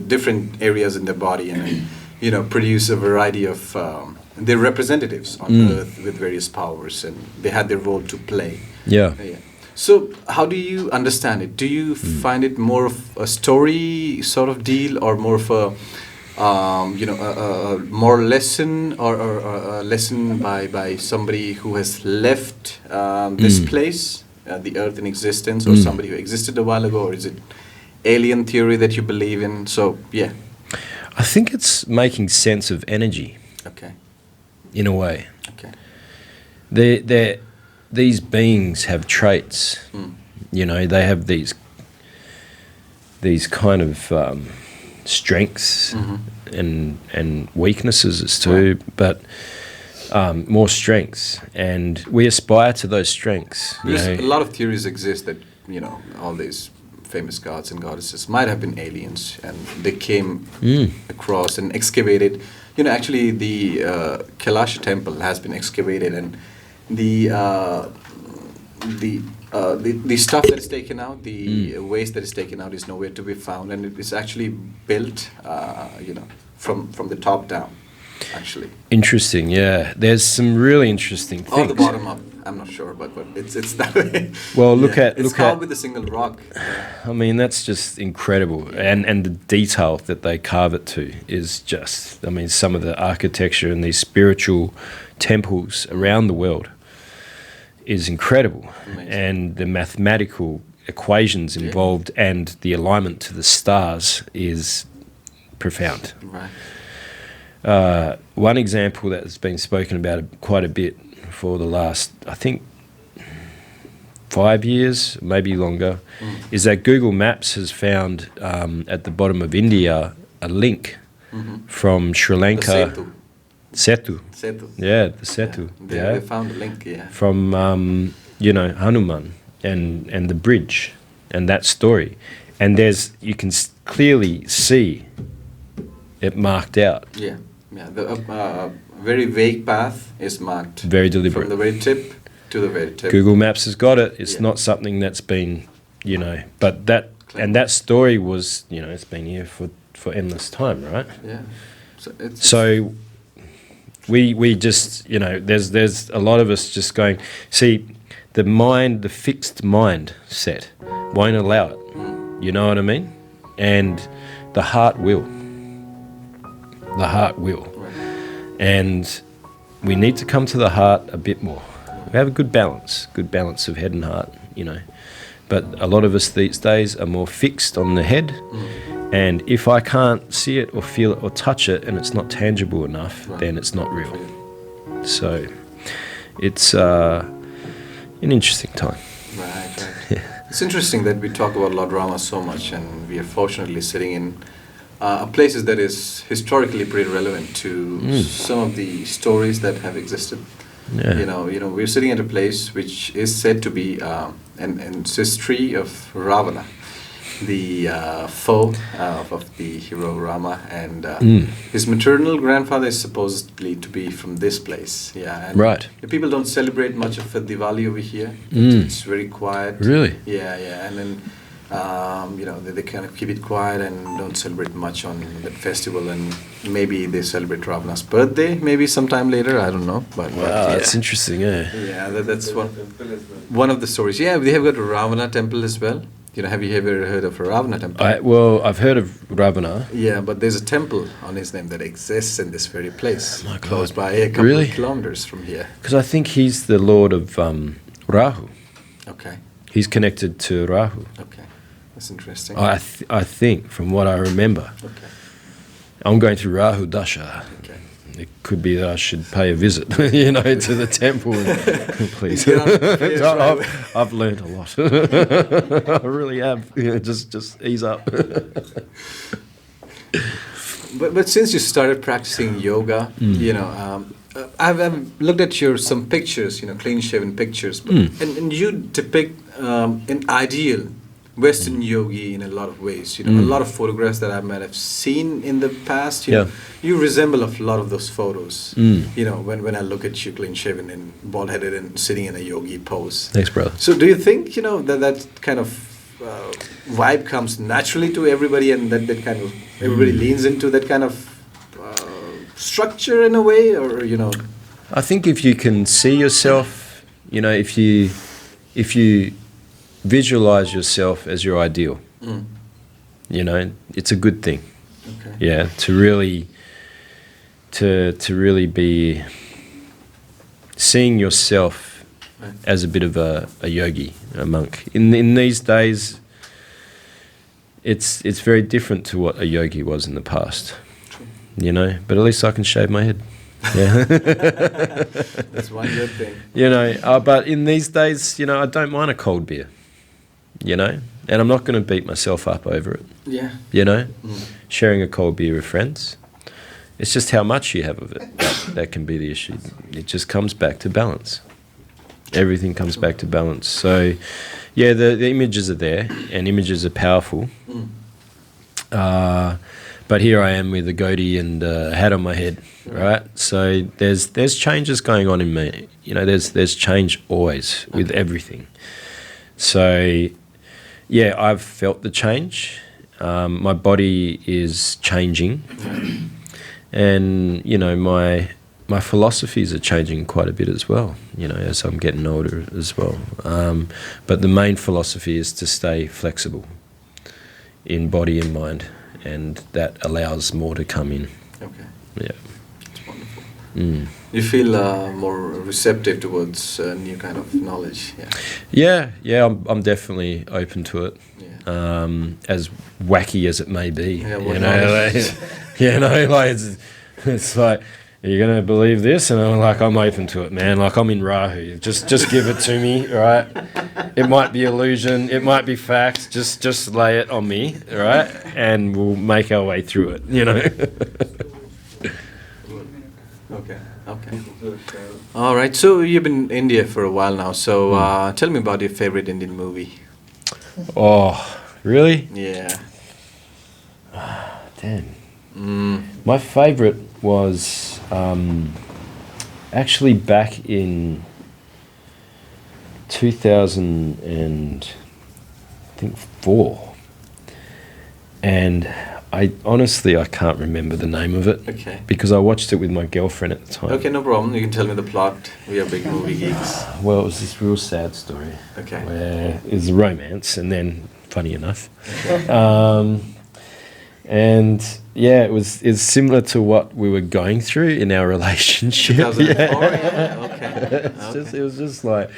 different areas in their body and produce a variety of their representatives on Earth with various powers, and they had their role to play. Yeah. So how do you understand it? Do you find it more of a story sort of deal, or more of a moral lesson, or a lesson by somebody who has left this place, the Earth in existence, or somebody who existed a while ago, or is it alien theory that you believe in? So yeah, I think it's making sense of energy. Okay. In a way. Okay. These beings have traits. They have these kind of strengths and weaknesses too, but more strengths, and we aspire to those strengths. Because a lot of theories exist that all these famous gods and goddesses might have been aliens, and they came across and excavated. Actually, the Kailasha temple has been excavated, and the stuff that is taken out, the waste that is taken out, is nowhere to be found, and it is actually built, from the top down. Actually. Interesting. Yeah, there's some really interesting things. Or the bottom up. I'm not sure, but it's that way. Well, it's carved with a single rock. I mean, that's just incredible, and the detail that they carve it to is just. I mean, some of the architecture in these spiritual temples around the world is incredible. Amazing. And the mathematical equations involved and the alignment to the stars is profound. Right. One example that has been spoken about quite a bit for the last, I think, 5 years, maybe longer, is that Google Maps has found at the bottom of India a link from Sri Lanka. The Setu. Setu. Yeah, the Setu. They found a link, yeah. From, Hanuman and the bridge and that story. And you can clearly see it marked out. Yeah. The very vague path is marked. Very deliberate. From the very tip to the very tip. Google Maps has got it. It's not something that's been, but that story was, it's been here for endless time, right? Yeah. So we just, there's a lot of us just going, see, the fixed mindset won't allow it. You know what I mean? And the heart will. The heart will. And we need to come to the heart a bit more. We have a good balance of head and heart, But a lot of us these days are more fixed on the head. And if I can't see it or feel it or touch it and it's not tangible enough, then it's not real. So it's an interesting time. Right. It's interesting that we talk about Lord Rama so much, and we are fortunately sitting in places that is historically pretty relevant to some of the stories that have existed. Yeah. We're sitting at a place which is said to be an ancestry of Ravana, the foe of the hero Rama, and his maternal grandfather is supposedly to be from this place. Yeah, and right. People don't celebrate much of a Diwali over here. It's very quiet. Really? Yeah, and then they kind of keep it quiet and don't celebrate much on that festival, and maybe they celebrate Ravana's birthday, maybe sometime later, I don't know. But that's interesting, yeah. Yeah, that's one of the stories. Yeah, they have got a Ravana temple as well. Have you ever heard of a Ravana temple? I've heard of Ravana. Yeah, but there's a temple on his name that exists in this very place, close by a couple really? of kilometers from here. Because I think he's the lord of Rahu. Okay. He's connected to Rahu. Okay, that's interesting. I think, from what I remember. Okay. I'm going through Rahu Dasha. Okay. It could be that I should pay a visit, to the temple. Please. I've learned a lot. I really have. Just ease up. But since you started practicing yoga, I've looked at some pictures, clean-shaven pictures, and you depict an ideal Western yogi in a lot of ways. A lot of photographs that I might have seen in the past. You resemble a lot of those photos. When I look at you clean-shaven and bald-headed and sitting in a yogi pose. Thanks, brother. So do you think that kind of vibe comes naturally to everybody, and that kind of everybody leans into that kind of structure in a way, or I think if you can see yourself, if you visualize yourself as your ideal, it's a good thing. Okay. Yeah, to really be seeing yourself as a bit of a yogi, a monk. In these days, it's very different to what a yogi was in the past. True. But at least I can shave my head. Yeah. That's one good thing. But in these days, I don't mind a cold beer. And I'm not going to beat myself up over it. Yeah. Sharing a cold beer with friends. It's just how much you have of it that can be the issue. It just comes back to balance. Everything comes back to balance. So, yeah, the images are there, and images are powerful. But here I am with a goatee and a hat on my head, right? So there's changes going on in me. There's change always with everything. So, yeah, I've felt the change. My body is changing, and my philosophies are changing quite a bit as well. As I'm getting older as well. But the main philosophy is to stay flexible in body and mind, and that allows more to come in. Okay. Yeah. That's wonderful. You feel more receptive towards new kind of knowledge. Yeah. I'm definitely open to it. Yeah. As wacky as it may be. Yeah, It's like, are you going to believe this? And I'm like, I'm open to it, man. Like, I'm in Rahu. Just give it to me, right? It might be illusion. It might be fact. Just lay it on me, right? And we'll make our way through it, you know? Okay. All right. So you've been in India for a while now. So tell me about your favorite Indian movie. Oh, really? Yeah. Damn. My favourite was actually back in 2004, and I can't remember the name of it. Okay. Because I watched it with my girlfriend at the time. Okay, no problem. You can tell me the plot. We are big movie geeks. Well, it was this real sad story. Okay. Where it was a romance, and then, funny enough, and yeah, it's similar to what we were going through in our relationship. 2004. Yeah. Okay. It was just like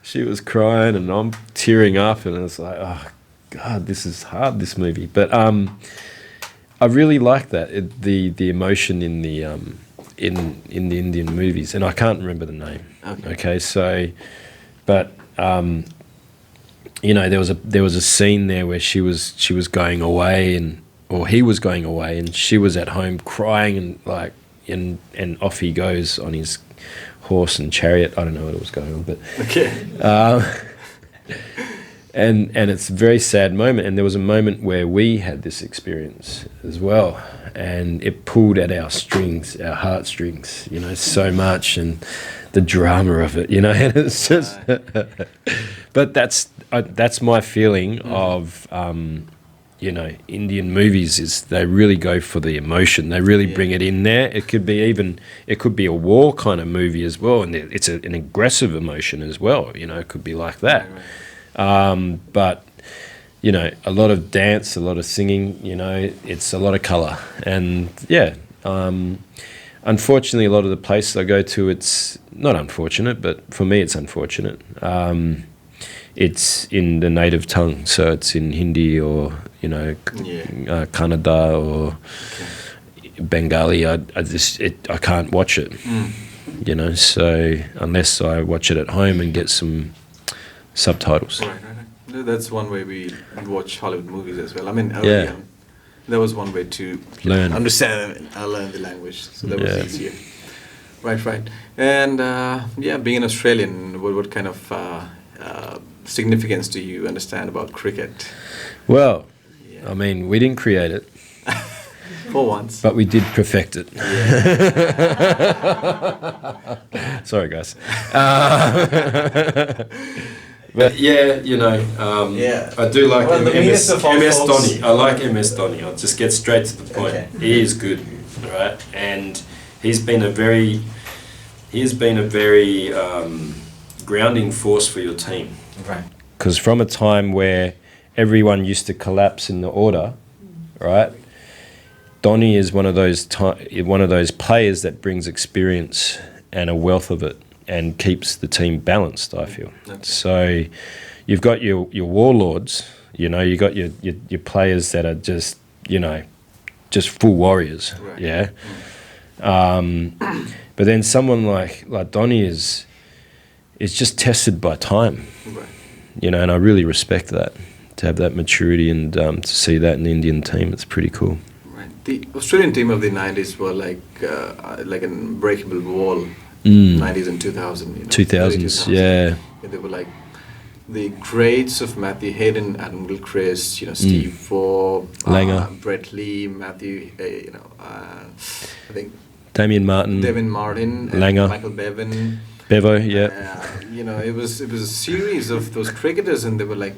she was crying and I'm tearing up, and it's like, oh God, this is hard, this movie. But I really like that the emotion in the in the Indian movies, and I can't remember the name. Okay, so, but you know, there was a scene there where she was going away, or he was going away, and she was at home crying, and like and off he goes on his horse and chariot. I don't know what was going on, but Okay. And it's a very sad moment, and there was a moment where we had this experience as well, and it pulled at our strings, our heartstrings, you know, so much, and the drama of it, you know, and it's just. But that's my feeling of you know, Indian movies is they really go for the emotion. They really bring it in there. It could be a war kind of movie as well, and it's an aggressive emotion as well. You know, it could be like that. Right. But you know, a lot of dance, a lot of singing. You know, it's a lot of colour, and yeah. Unfortunately, a lot of the places I go to, it's not unfortunate, but for me, it's unfortunate. It's in the native tongue, so it's in Hindi or, you know, Kannada or Bengali. I can't watch it, you know. So unless I watch it at home and get some subtitles. Right. That's one way we watch Hollywood movies as well. I mean, that was one way to understand and learn the language, so that was easier. Right. And being an Australian, what kind of significance do you understand about cricket? Well, I mean, we didn't create it. For once. But we did perfect it. Yeah. Sorry, guys. But yeah, you know, I do like MS Dhoni. I like MS Dhoni. I'll just get straight to the point. Okay. He is good, right? And he's been a very grounding force for your team. Right. Because from a time where everyone used to collapse in the order, right? Dhoni is one of those players that brings experience and a wealth of it, and keeps the team balanced, I feel. Okay. So you've got your warlords, you know, you got your players that are just, you know, just full warriors, right. Yeah. But then someone like Dhoni is just tested by time, right. You know, and I really respect that, to have that maturity and to see that in the Indian team. It's pretty cool. Right. The Australian team of the 90s were like an unbreakable wall. 90s and 2000, you know, 2000s, yeah. They were like the greats of Matthew Hayden, Adam Gilchrist, you know, Steve Waugh, Langer, Brett Lee, Matthew, I think Devin Martin, Langer, Michael Bevo, yeah. You know, it was a series of those cricketers, and they were like,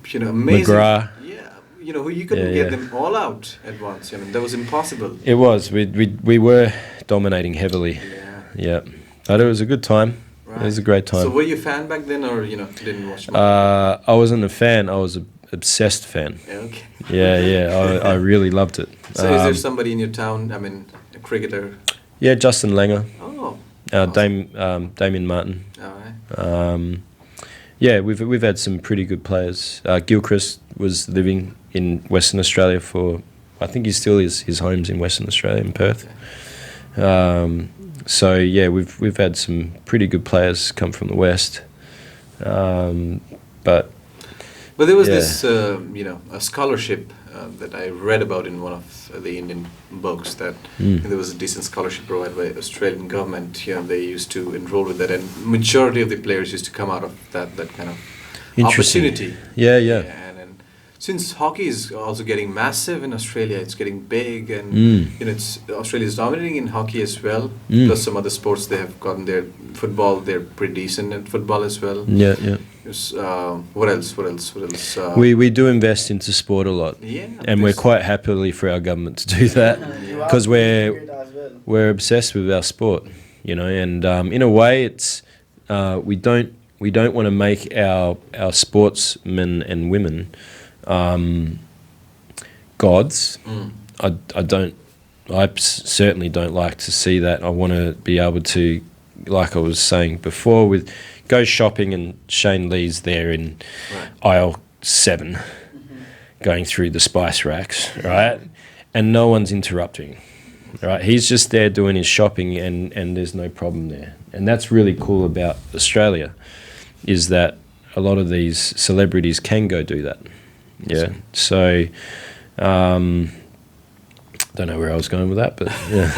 you know, amazing. McGrath. Yeah, you know, you couldn't get them all out at once. You know, that was impossible. It was. We were dominating heavily. Yeah. But it was a good time. Right. It was a great time. So were you a fan back then, or, you know, didn't watch much? I wasn't a fan. I was an obsessed fan. Okay. Yeah. I really loved it. So is there somebody in your town, I mean, a cricketer? Yeah, Justin Langer. Oh. Awesome. Damien Martin. All right. Yeah, we've had some pretty good players. Gilchrist was living in Western Australia for, I think he still is. His home's in Western Australia, in Perth. So yeah, we've had some pretty good players come from the West, but there was this, a scholarship that I read about in one of the Indian books, that there was a decent scholarship provided by Australian government. They used to enroll with that, and majority of the players used to come out of that kind of opportunity. Yeah. And since hockey is also getting massive in Australia, it's getting big, and Australia is dominating in hockey as well. Plus some other sports they have gotten there. Football, they're pretty decent at football as well. Yeah. What else? We do invest into sport a lot. Yeah, and we're quite happily for our government to do that, because we're obsessed with our sport, and in a way it's we don't want to make our sportsmen and women gods. I certainly don't like to see that. I want to be able to, like I was saying before, go shopping and Shane Lee's there in aisle 7, going through the spice racks, right? And no one's interrupting, right? He's just there doing his shopping, and there's no problem there. And that's really cool about Australia, is that a lot of these celebrities can go do that. Yeah. So, don't know where I was going with that, but yeah.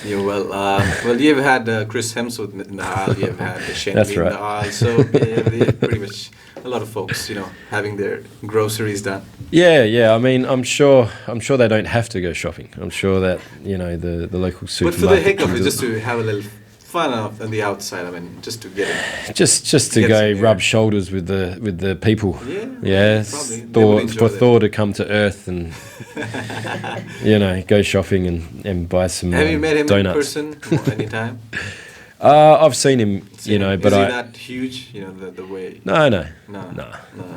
You've had Chris Hemsworth in the aisle, you've had Shane Lee in the aisle, so pretty much a lot of folks, having their groceries done. Yeah. I mean, I'm sure they don't have to go shopping. I'm sure that the local supermarket. But for the heck of it, just to have a little fun on the outside. I mean, just to get it. Just to go rub shoulders with the people. Yeah. Thor to come to Earth and go shopping and buy some. Have you met him donuts. in person anytime? I've seen him, but is he that huge? The way. No.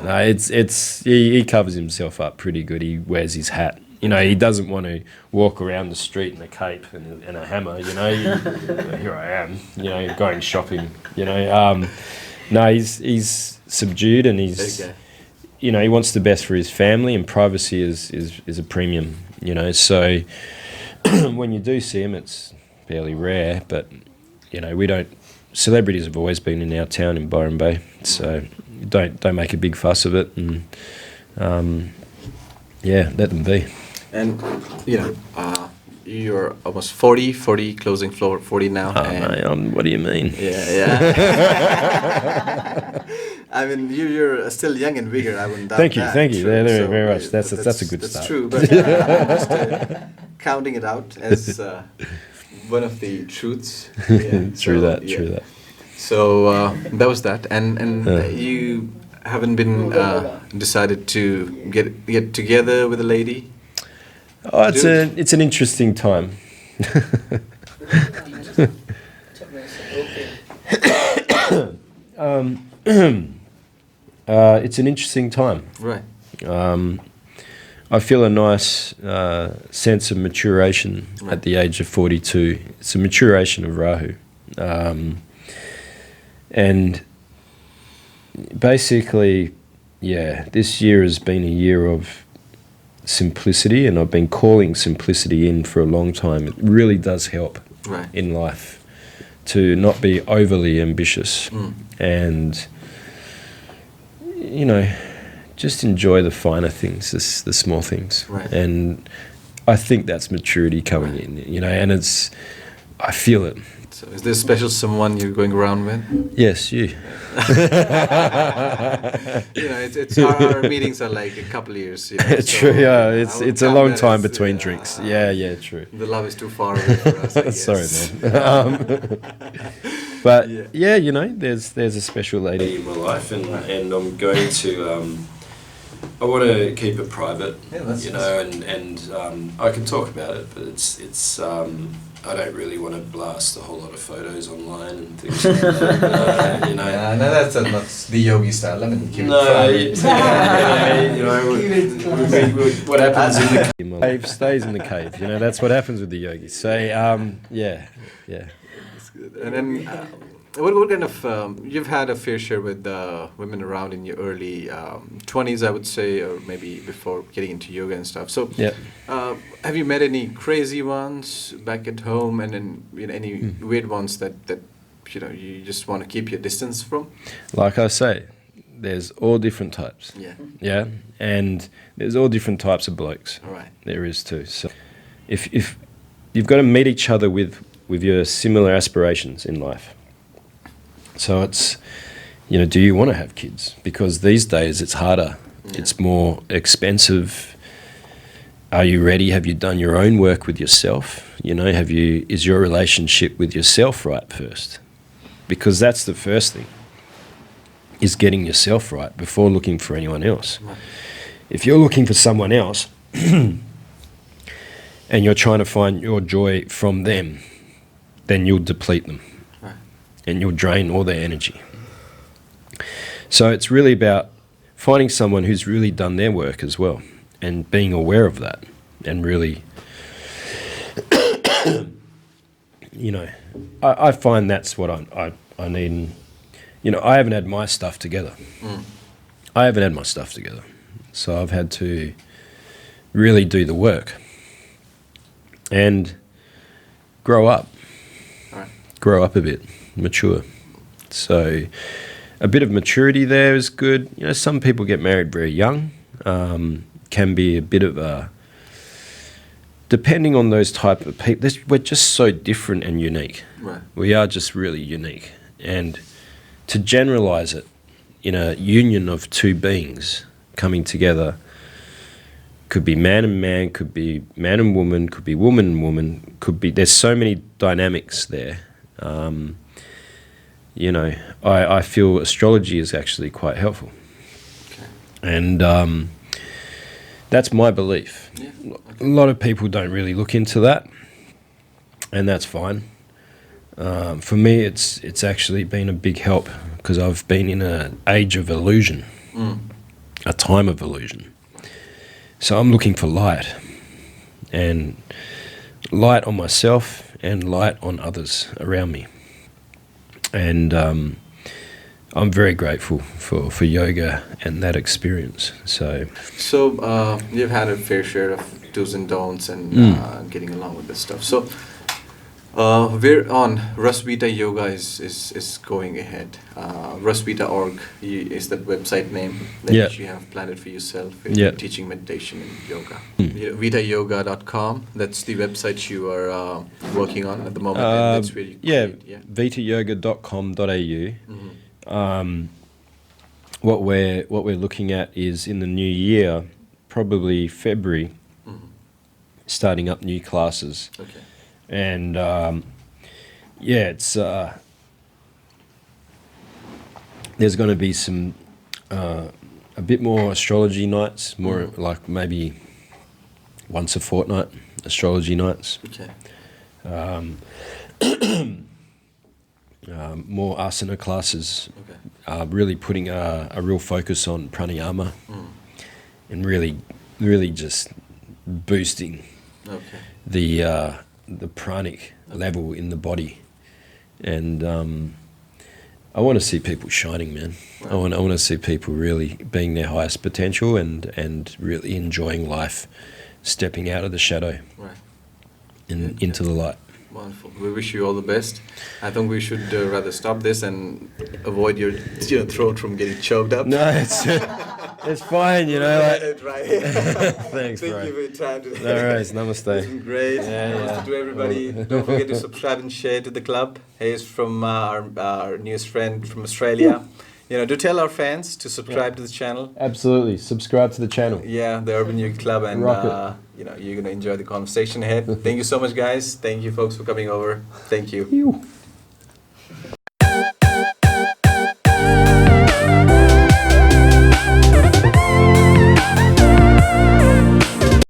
It's he covers himself up pretty good. He wears his hat. He doesn't want to walk around the street in a cape and a hammer. Here I am. Going shopping. No, he's subdued, and he's. Okay. He wants the best for his family, and privacy is a premium. So when you do see him, it's fairly rare, but. We don't. Celebrities have always been in our town in Byron Bay, so don't make a big fuss of it, and let them be. And you're almost 40, closing 40 now. What do you mean? Yeah. I mean, you're still young and vigorous. I wouldn't doubt that. Thank you. Very much. That's a good start. That's true, but I'm just counting it out as. One of the truths. Yeah. True that. So that was that, and you haven't been decided to get together with a lady. Oh, it's an interesting time. It's an interesting time. Right. I feel a nice sense of maturation at the age of 42. It's a maturation of Rahu. And basically, this year has been a year of simplicity, and I've been calling simplicity in for a long time. It really does help in life to not be overly ambitious and, just enjoy the finer things, the small things. Right. And I think that's maturity coming in, and I feel it. So is there a special someone you're going around with? Yes, you. It's our meetings are like a couple of years. True, yeah. It's a long time between drinks. Yeah, true. The love is too far away for us, I guess. Sorry, man. But there's a special lady in my life, and I'm going to. I want to keep it private, and I can talk about it, but it's I don't really want to blast a whole lot of photos online and things like that. No, that's not the yogi style. Let me keep it private. What happens in the cave stays in the cave. That's what happens with the yogis. So, yeah. That's good. And then, what kind of you've had a fair share with women around in your early 20s, I would say, or maybe before getting into yoga and stuff. So, Yeah. Have you met any crazy ones back at home, and then any weird ones that you just want to keep your distance from? Like I say, there's all different types. Yeah. Yeah, and there's all different types of blokes. All right. There is too. So, if you've got to meet each other with your similar aspirations in life. So it's, do you want to have kids? Because these days it's harder. Yeah. It's more expensive. Are you ready? Have you done your own work with yourself? Is your relationship with yourself right first? Because that's the first thing, is getting yourself right before looking for anyone else. Right. If you're looking for someone else and you're trying to find your joy from them, then you'll deplete them. And you'll drain all their energy. So it's really about finding someone who's really done their work as well, and being aware of that, and really, I find that's what I need. I haven't had my stuff together. I haven't had my stuff together. So I've had to really do the work and grow up. All right. Grow up a bit. Mature. So a bit of maturity there is good. Some people get married very young. Can be a bit of a, depending on those type of people, we're just so different and unique. Right. We are just really unique. And to generalize it in a union of two beings coming together, could be man and man, could be man and woman, could be woman and woman, there's so many dynamics there. I feel astrology is actually quite helpful. Okay. And that's my belief. Yeah. Okay. A lot of people don't really look into that, and that's fine. For me, it's actually been a big help, because I've been in an age of illusion, a time of illusion. So I'm looking for light, and light on myself and light on others around me. And I'm very grateful for yoga and that experience. So you've had a fair share of do's and don'ts and getting along with this stuff. So we're on Rasvita Yoga is going ahead. Rasvita.org is that website name that you have planned for yourself. Teaching meditation and yoga. VitaYoga.com. That's the website you are working on at the moment. And that's where you VitaYoga.com.au. What we're looking at is in the new year, probably February, starting up new classes. Okay. And it's there's going to be some a bit more astrology nights, more like maybe once a fortnight astrology nights. Okay. More asana classes. Okay. Really putting a real focus on pranayama, and really just boosting the pranic level in the body. And I want to see people shining, man. Right. I want to see people really being their highest potential and really enjoying life, stepping out of the shadow and into the light. Wonderful. We wish you all the best. I think we should rather stop this and avoid your throat from getting choked up. No, it's fine, Right. Thanks, bro. Thank you for your time today. No worries, namaste. It's been great. To everybody, don't forget to subscribe and share to the club. Here's from our newest friend from Australia. Do tell our fans to subscribe to the channel. Absolutely, subscribe to the channel. Yeah, the Urban Yoga Club, and you're gonna enjoy the conversation ahead. Thank you so much, guys. Thank you, folks, for coming over. Thank you.